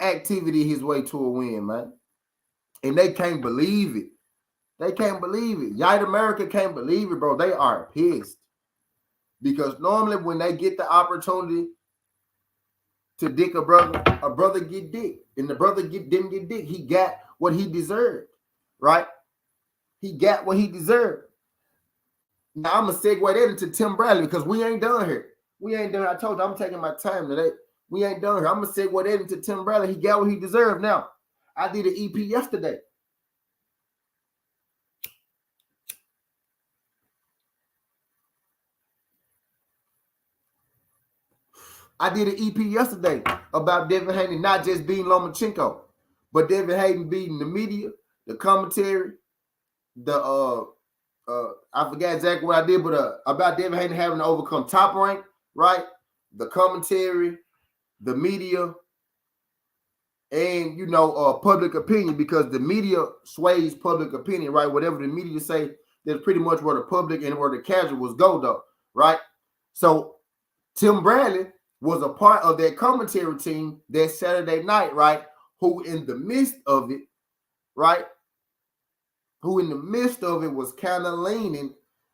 activity his way to a win, man. And they can't believe it. Yite America can't believe it, bro. They are pissed. Because normally when they get the opportunity to dick a brother get dick. And the brother didn't get dick. He got what he deserved, right? He got what he deserved. Now I'm going to segue that into Tim Bradley because we ain't done here. I told you I'm taking my time today. We ain't done here. I'm going to segue that into Tim Bradley. He got what he deserved now. I did an EP yesterday. About Devin Haney not just beating Lomachenko, but Devin Haney beating the media, the commentary, I forgot exactly what I did, but about Devin Haney having to overcome Top Rank, right? The commentary, the media, and public opinion, because the media sways public opinion, right? Whatever the media say, that's pretty much where the public and where the casuals go, though, right? So Tim Bradley was a part of that commentary team that Saturday night, right? Who in the midst of it, right? Was kind of leaning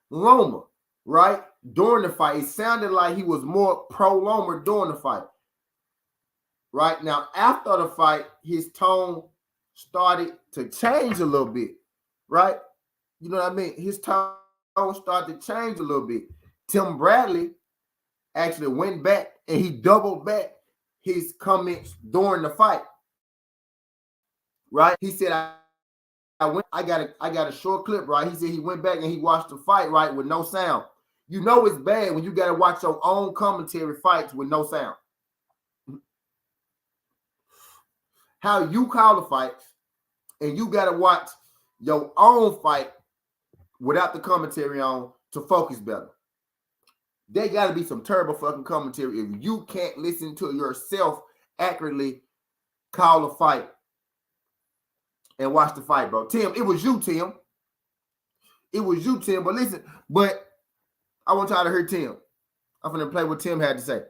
Loma, right? During the fight. It sounded like he was more pro-Loma during the fight. Right? Now, after the fight, his tone started to change a little bit, right? You know what I mean? His tone started to change a little bit. Tim Bradley actually went back and he doubled back his comments during the fight, right? He said, I got a short clip, right? He said he went back and he watched the fight, right, with no sound. You know it's bad when you got to watch your own commentary fights with no sound. How you call the fights and you got to watch your own fight without the commentary on to focus better. There got to be some terrible fucking commentary if you can't listen to yourself accurately call a fight and watch the fight, bro. Tim, it was you, Tim. But listen, I want y'all to hear Tim. I'm going to play what Tim had to say.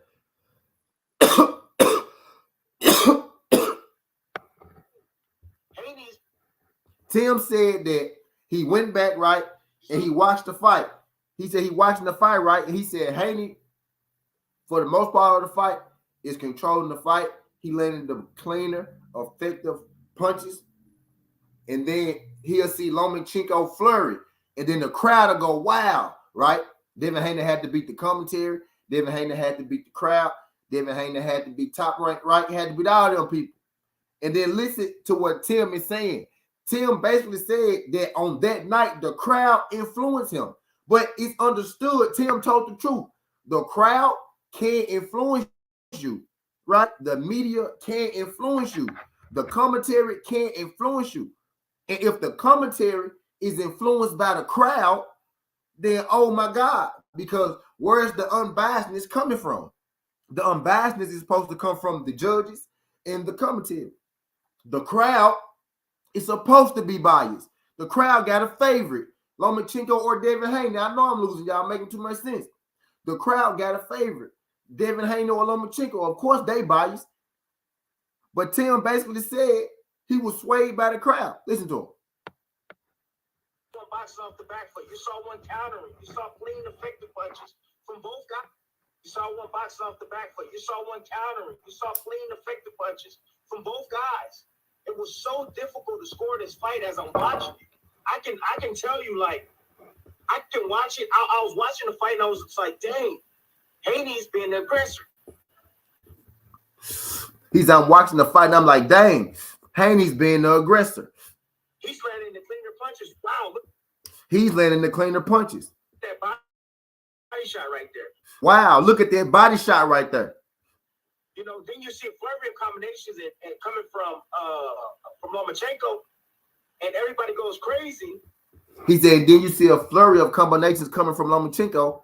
Tim said that he went back, right, and he watched the fight. He said he watching the fight, right, and he said Haney, for the most part of the fight, is controlling the fight. He landed the cleaner, effective punches, and then he'll see Lomachenko flurry, and then the crowd will go wild, right? Devin Haney had to beat the commentary. Devin Haney had to beat the crowd. Devin Haney had to beat Top Rank, right? He had to beat all them people. And then listen to what Tim is saying. Tim basically said that on that night, the crowd influenced him. But it's understood, Tim told the truth. The crowd can influence you, right? The media can influence you. The commentary can influence you. And if the commentary is influenced by the crowd, then oh my God, because where's the unbiasedness coming from? The unbiasedness is supposed to come from the judges and the commentary. The crowd is supposed to be biased. The crowd got a favorite, Lomachenko or Devin Haney. I know I'm losing, y'all making too much sense. The crowd got a favorite, Devin Haney or Lomachenko. Of course, they biased. But Tim basically said he was swayed by the crowd. Listen to him. Boxing off the back foot. You saw one countering. You saw clean, effective punches from both guys. You saw one boxing off the back foot. You saw one countering. You saw clean, effective punches from both guys. It was so difficult to score this fight as I'm watching it. I can tell you, like, I can watch it. I was watching the fight and I was like, dang, Haney's being the aggressor. I'm watching the fight and I'm like, dang, Haney's being the aggressor. He's landing the cleaner punches. Wow. Look. He's landing the cleaner punches. That body shot right there. Wow, look at that body shot right there. You know, then you see a flurry of combinations and coming from Lomachenko, and everybody goes crazy. He said, then you see a flurry of combinations coming from Lomachenko,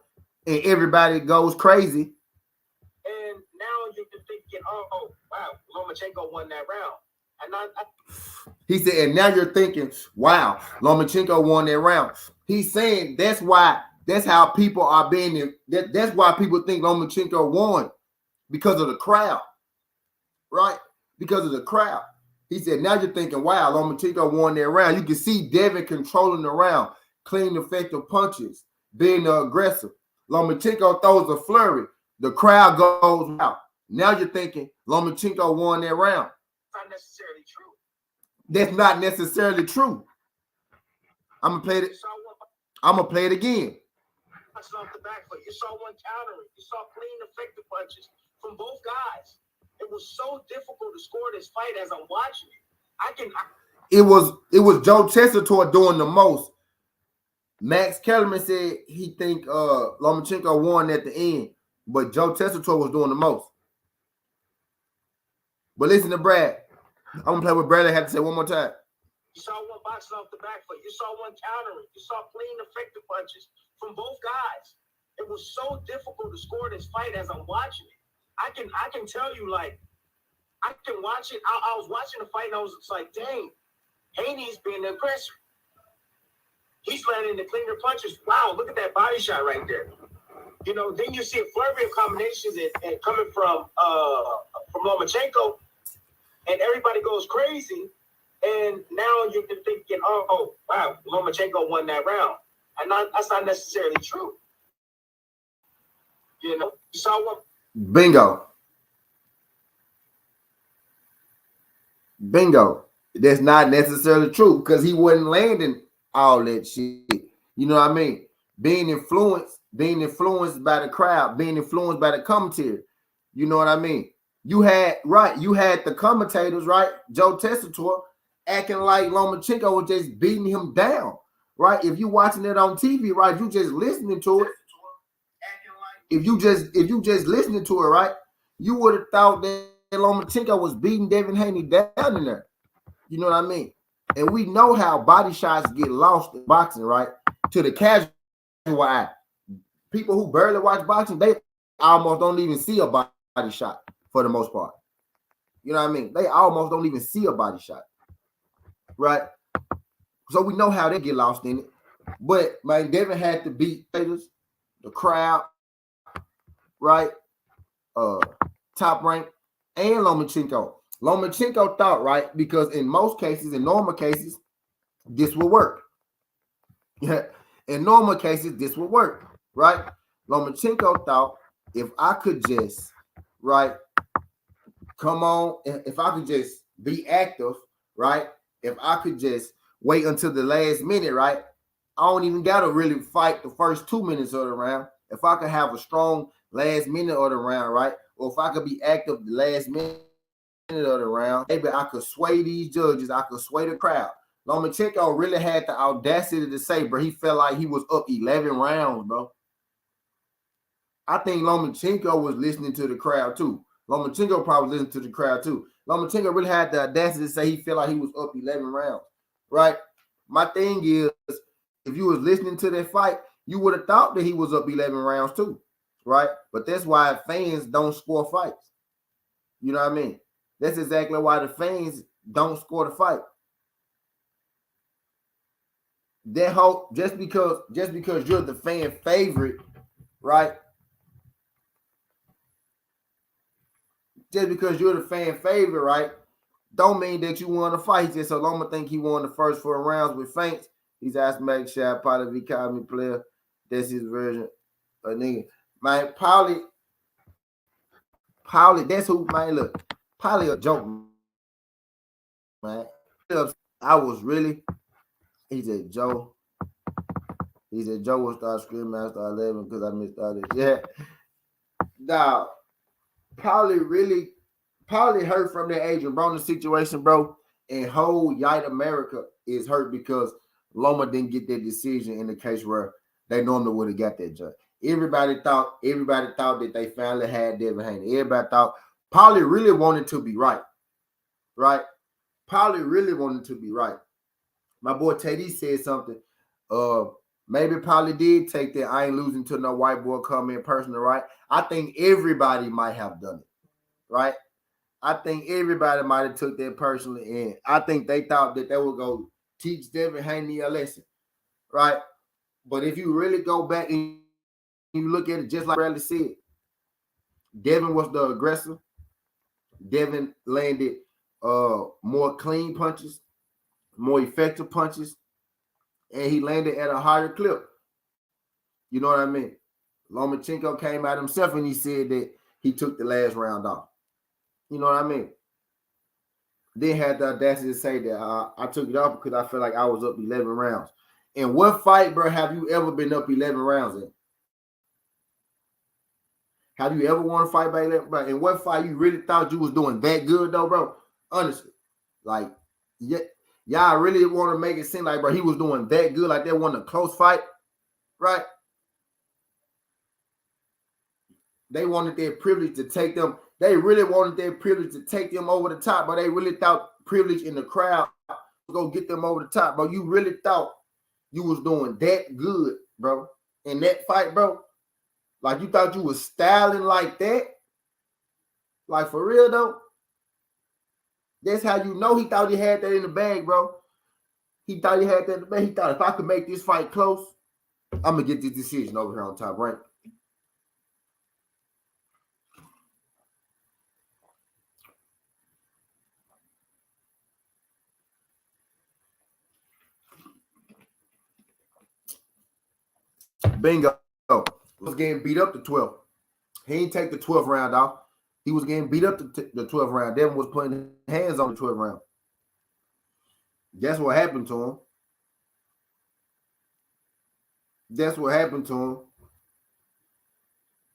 and everybody goes crazy. And now you're thinking, oh wow, Lomachenko won that round. And he said, and now you're thinking, wow, Lomachenko won that round. He's saying that's how people are being, that's why people think Lomachenko won, because of the crowd, right? Because of the crowd. He said, now you're thinking, wow, Lomachenko won that round. You can see Devin controlling the round, clean, effective punches, being the aggressor. Lomachenko throws a flurry. The crowd goes, wow. Now you're thinking Lomachenko won that round. Not necessarily true. That's not necessarily true. I'm gonna play it. I'm gonna play it again. Off the back foot. You saw one countering. You saw clean, effective punches from both guys. It was so difficult to score this fight as I'm watching it. It was Joe Tessitore doing the most. Max Kellerman said he think Lomachenko won at the end, but Joe Tessitore was doing the most. But listen to Brad. I'm gonna play what Bradley had to say one more time. You saw one boxing off the back foot. You saw one countering. You saw clean, effective punches from both guys. It was so difficult to score this fight as I'm watching it. I can tell you, like, I can watch it. I was watching the fight and I was like, dang, Haney's being the aggressor. He's landing the cleaner punches. Wow, look at that body shot right there. You know, then you see a flurry of combinations and coming from Lomachenko, and everybody goes crazy. And now you're thinking, oh wow, Lomachenko won that round. And that's not necessarily true. You know, you saw one. Bingo. That's not necessarily true because he wasn't landing all that shit. You know what I mean? Being influenced by the crowd, being influenced by the commentary. You know what I mean? You had the commentators, right? Joe Tessitore acting like Lomachenko was just beating him down, right? If you watching it on TV, right, you just listening to it. If you just listening to it, right, you would have thought that Lomachenko was beating Devin Haney down in there. You know what I mean? And we know how body shots get lost in boxing, right? To the casual eye. People who barely watch boxing, they almost don't even see a body shot for the most part. You know what I mean? They almost don't even see a body shot. Right? So we know how they get lost in it. But man, Devin had to beat the crowd, right? Top rank, and Lomachenko. Lomachenko thought, right, because in most cases, in normal cases, this will work. Yeah, in normal cases, this will work, right? Lomachenko thought if I could just, right, come on, if I could just be active, right? If I could just wait until the last minute, right? I don't even got to really fight the first 2 minutes of the round. If I could have a strong last minute of the round, right? Or if I could be active the last minute of the round, maybe I could sway these judges. I could sway the crowd. Lomachenko really had the audacity to say, bro, he felt like he was up 11 rounds, bro. I think Lomachenko was listening to the crowd too. Lomachenko probably listened to the crowd too. Lomachenko really had the audacity to say he felt like he was up 11 rounds, right? My thing is, if you was listening to that fight, you would have thought that he was up 11 rounds too, right? But that's why fans don't score fights. You know what I mean? That's exactly why the fans don't score the fight. That whole just because you're the fan favorite, right? Just because you're the fan favorite, right? Don't mean that you won the fight. He just so Loma think he won the first 4 rounds with feints. He's asked Meg Shad, Paulie V called me player. That's his version of nigga. Man, Paulie, that's who, man, look. Paulie a joke, man. I was really, he said, Joe. He said, Joe will start screaming after 11 because I missed all this. Yeah. Now, Paulie hurt from that Adrian Broner situation, bro. And whole Yite America is hurt because Loma didn't get that decision in the case where they normally would have got that judge. Everybody thought that they finally had Devin Haney. Everybody thought Paulie really wanted to be right. Right? Paulie really wanted to be right. My boy Teddy said something. Maybe Paulie did take that I ain't losing to no white boy comment personal, right? I think everybody might have done it, right? I think everybody might have took that personally, and I think they thought that they would go teach Devin Haney a lesson, right? But if you really go back and you look at it, just like Bradley said, Devin was the aggressor. Devin landed more clean punches, more effective punches, and he landed at a higher clip. You know what I mean? Lomachenko came out himself and he said that he took the last round off. You know what I mean? Then had the audacity to say that I took it off because I felt like I was up 11 rounds. In what fight, bro, have you ever been up 11 rounds in? Have you ever won a fight by 11? Bro? In what fight you really thought you was doing that good, though, bro? Honestly. Like, yeah, y'all really want to make it seem like, bro, he was doing that good, like that wasn't a close fight, right? They wanted their privilege to take them. They really wanted their privilege to take them over the top, but they really thought privilege in the crowd was go get them over the top, bro. You really thought you was doing that good, bro, in that fight, bro? Like you thought you was styling like that? Like for real though? That's how you know he thought he had that in the bag, bro. He thought he had that in the bag. He thought if I could make this fight close, I'm gonna get this decision over here on top, right? Bingo. Was getting beat up to 12. He didn't take the 12th round off. He was getting beat up the 12th round. Devin was putting hands on the 12th round. That's what happened to him. That's what happened to him.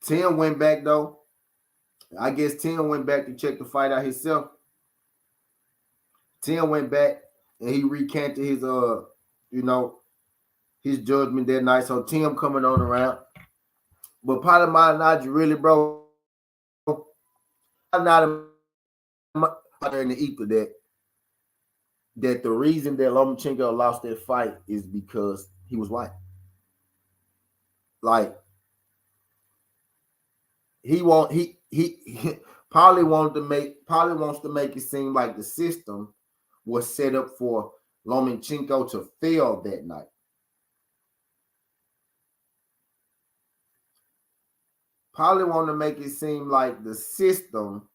Tim went back though. I guess Tim went back to check the fight out himself. Tim went back and he recanted his his judgment that night. So Tim coming on around. But part of my knowledge really, bro, I'm not out there in the ether that the reason that Lomachenko lost that fight is because he was white. Like Paulie wants to make it seem like the system was set up for Lomachenko to fail that night. Paulie want to make it seem like the system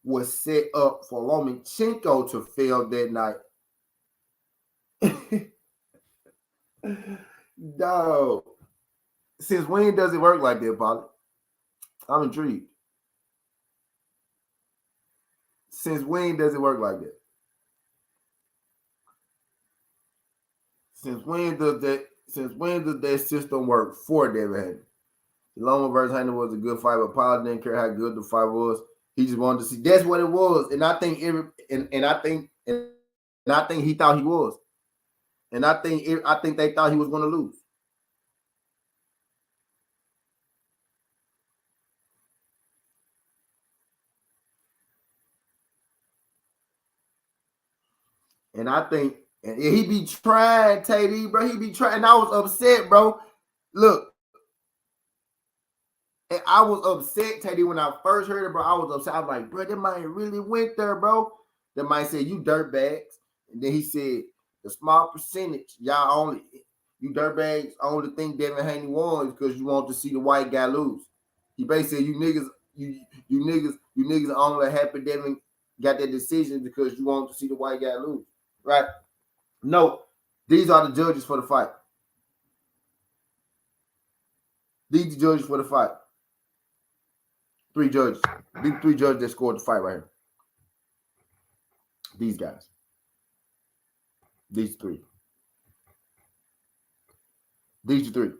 was set up for Lomachenko to fail that night. Dog. Since when does it work like that, Paulie? I'm intrigued. Since when does it work like that? Since when does that system work for Devin Haney? Loma versus Haney was a good fight, but Paulie didn't care how good the fight was. He just wanted to see. That's what it was, and I think I think he thought he was, and I think they thought he was going to lose. And I think And he be trying, Tay, bro. He be trying. I was upset, bro. Look, and I was upset, Teddy, when I first heard it, bro. I was upset. I was like, bro, that man really went there, bro. That man said, you dirtbags. And then he said, the small percentage, y'all only, you dirtbags only think Devin Haney won because you want to see the white guy lose. He basically said, you niggas only happy Devin got that decision because you want to see the white guy lose. Right? No, these are the judges for the fight. These are the judges for the fight. Three judges. These three judges that scored the fight right here. These guys. These three. These three.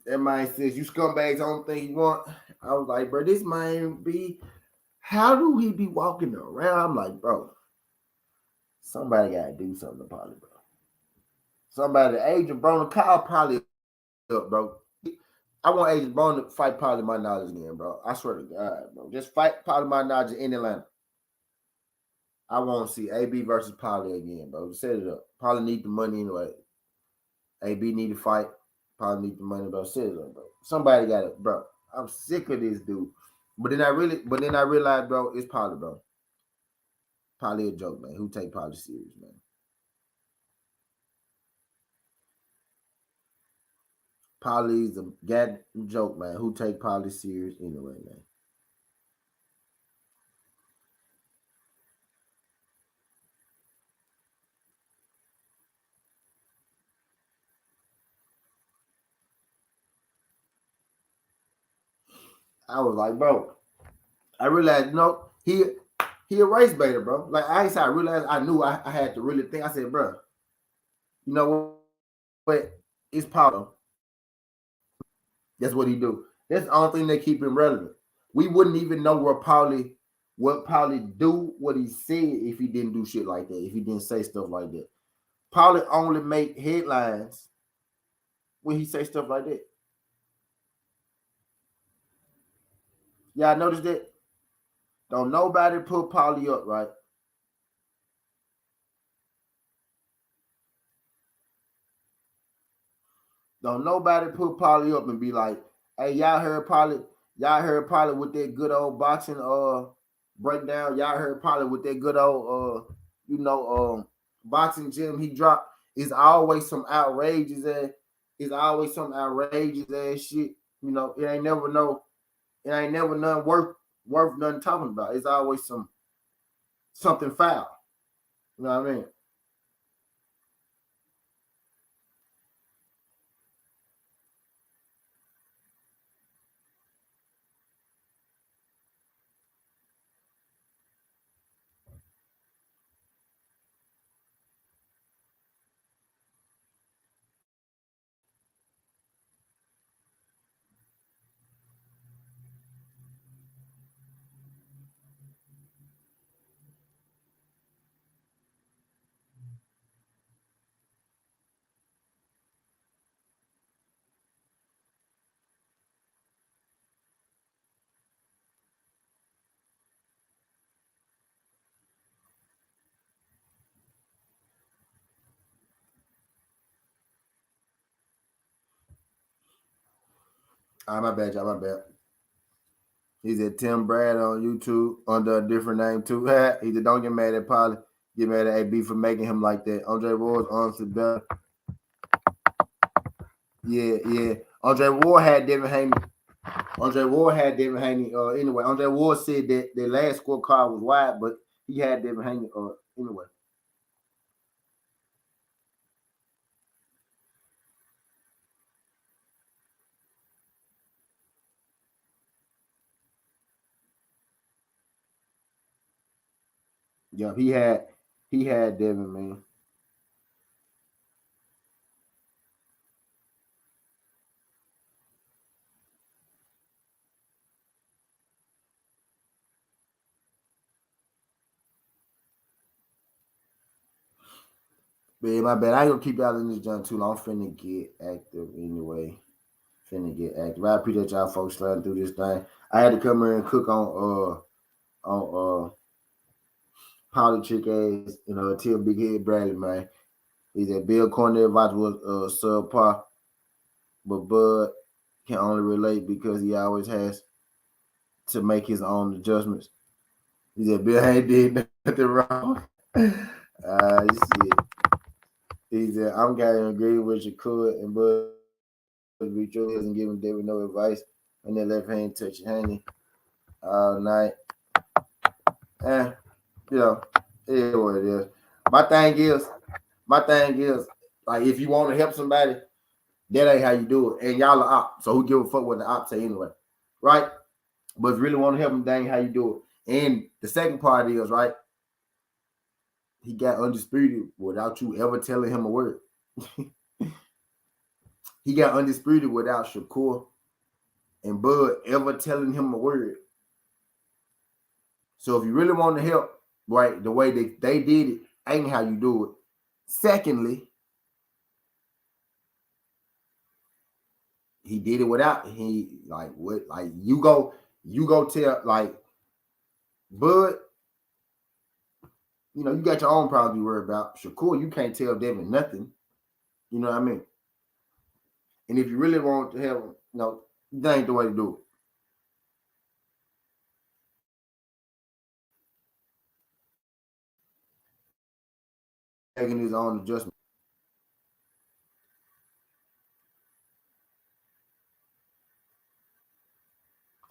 That man says, you scumbags, only thing you want. I was like, bro, this man be, how do he be walking around? I'm like, bro, somebody got to do something to Paulie, bro. Somebody, Agent Broner, call Paulie up, bro. I want Agent Broner to fight Paulie my knowledge again, bro. I swear to God, bro. Just fight Paulie my knowledge in Atlanta. I want to see AB versus Paulie again, bro. Set it up. Paulie need the money anyway. AB need to fight. Paulie need the money, bro. Set it up, bro. Somebody got it, bro. I'm sick of this dude. But then I realized, bro, it's Paulie, bro. Paulie a joke, man. Who take Paulie serious, man? Paulie's a goddamn joke, man. Who take Paulie serious anyway, man? I was like, bro, I realized, he a race baiter, bro. Like I realized I knew I had to really think. I said, bro, you know what? It's Paulie. That's what he do. That's the only thing that keep him relevant. We wouldn't even know what Paulie do, what he said if he didn't do shit like that, if he didn't say stuff like that. Paulie only make headlines when he say stuff like that. Y'all notice that? Don't nobody put Paulie up, right? Don't nobody put Paulie up and be like, hey, y'all heard Paulie with that good old boxing breakdown. Y'all heard Paulie with that good old boxing gym he dropped. It's always some outrageous ass, shit. You know, it ain't never none worth nothing talking about. It's always something foul. You know what I mean? My bad, y'all, my bad. He's at Tim Brad on YouTube under a different name too. He said, don't get mad at Paulie. Get mad at AB for making him like that. Andre Ward's honestly better. Yeah. Andre Ward had Devin Haney. Anyway, Andre Ward said that the last scorecard was wide, but he had Devin Haney. Anyway. Yeah, he had Devin, man. Man, my bad. I ain't gonna keep y'all in this junk too long. I'm finna get active anyway. I appreciate y'all folks sliding through this thing. I had to come here and cook on Paulie chick ass, Till Big Head Bradley, man. He said Bill Cornell advice was subpar, but Bud can only relate because he always has to make his own adjustments. He said Bill ain't did nothing wrong. Shit. He said I'm gonna agree with Shakur and Bud be true. He doesn't give David no advice and that left hand touch your handy all night. Eh, you know, it is what it is. My thing is, like if you want to help somebody, that ain't how you do it. And y'all are op, so who give a fuck what the op say anyway, right? But if you really want to help them, that ain't how you do it. And the second part is right. He got undisputed without you ever telling him a word. He got undisputed without Shakur and Bud ever telling him a word. So if you really want to help, right, the way they did it ain't how you do it. Secondly, he did it without you go tell like Bud, you got your own problems you worry about. Shakur, you can't tell Devin nothing. You know what I mean? And if you really want to help him, that ain't the way to do it. Making his own adjustment.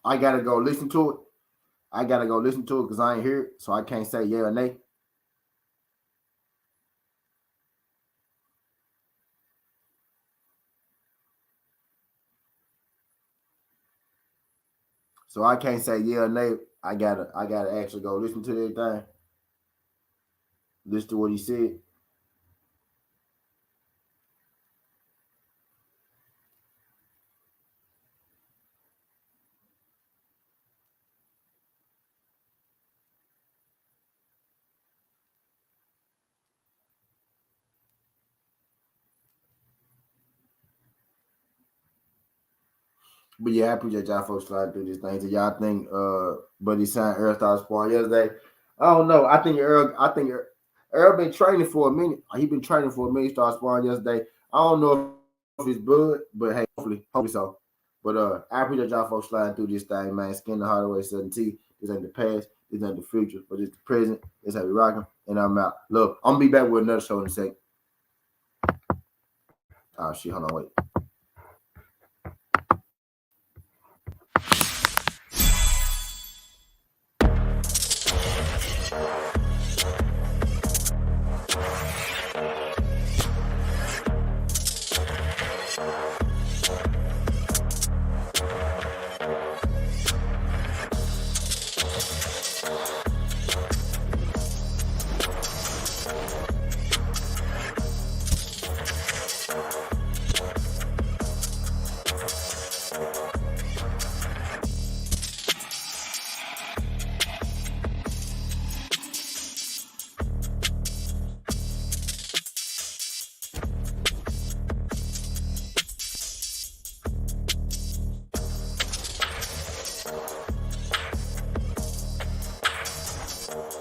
I gotta go listen to it. Because I ain't hear it, so I can't say yeah or nay. So I can't say yeah or nay. I gotta actually go listen to that thing. Listen to what he said. But yeah, I appreciate y'all folks sliding through this thing. So y'all think Buddy signed Earl started sparring yesterday? I don't know. I think Earl been training for a minute. He been training for a minute, started sparring yesterday. I don't know if it's Bud, but hey, hopefully so. But I appreciate y'all folks sliding through this thing, man. Skin the Hardaway 17. This ain't the past, this ain't the future, but it's the present. It's how we rocking. And I'm out. Look, I'm gonna be back with another show in a second. Oh shit, hold on, wait.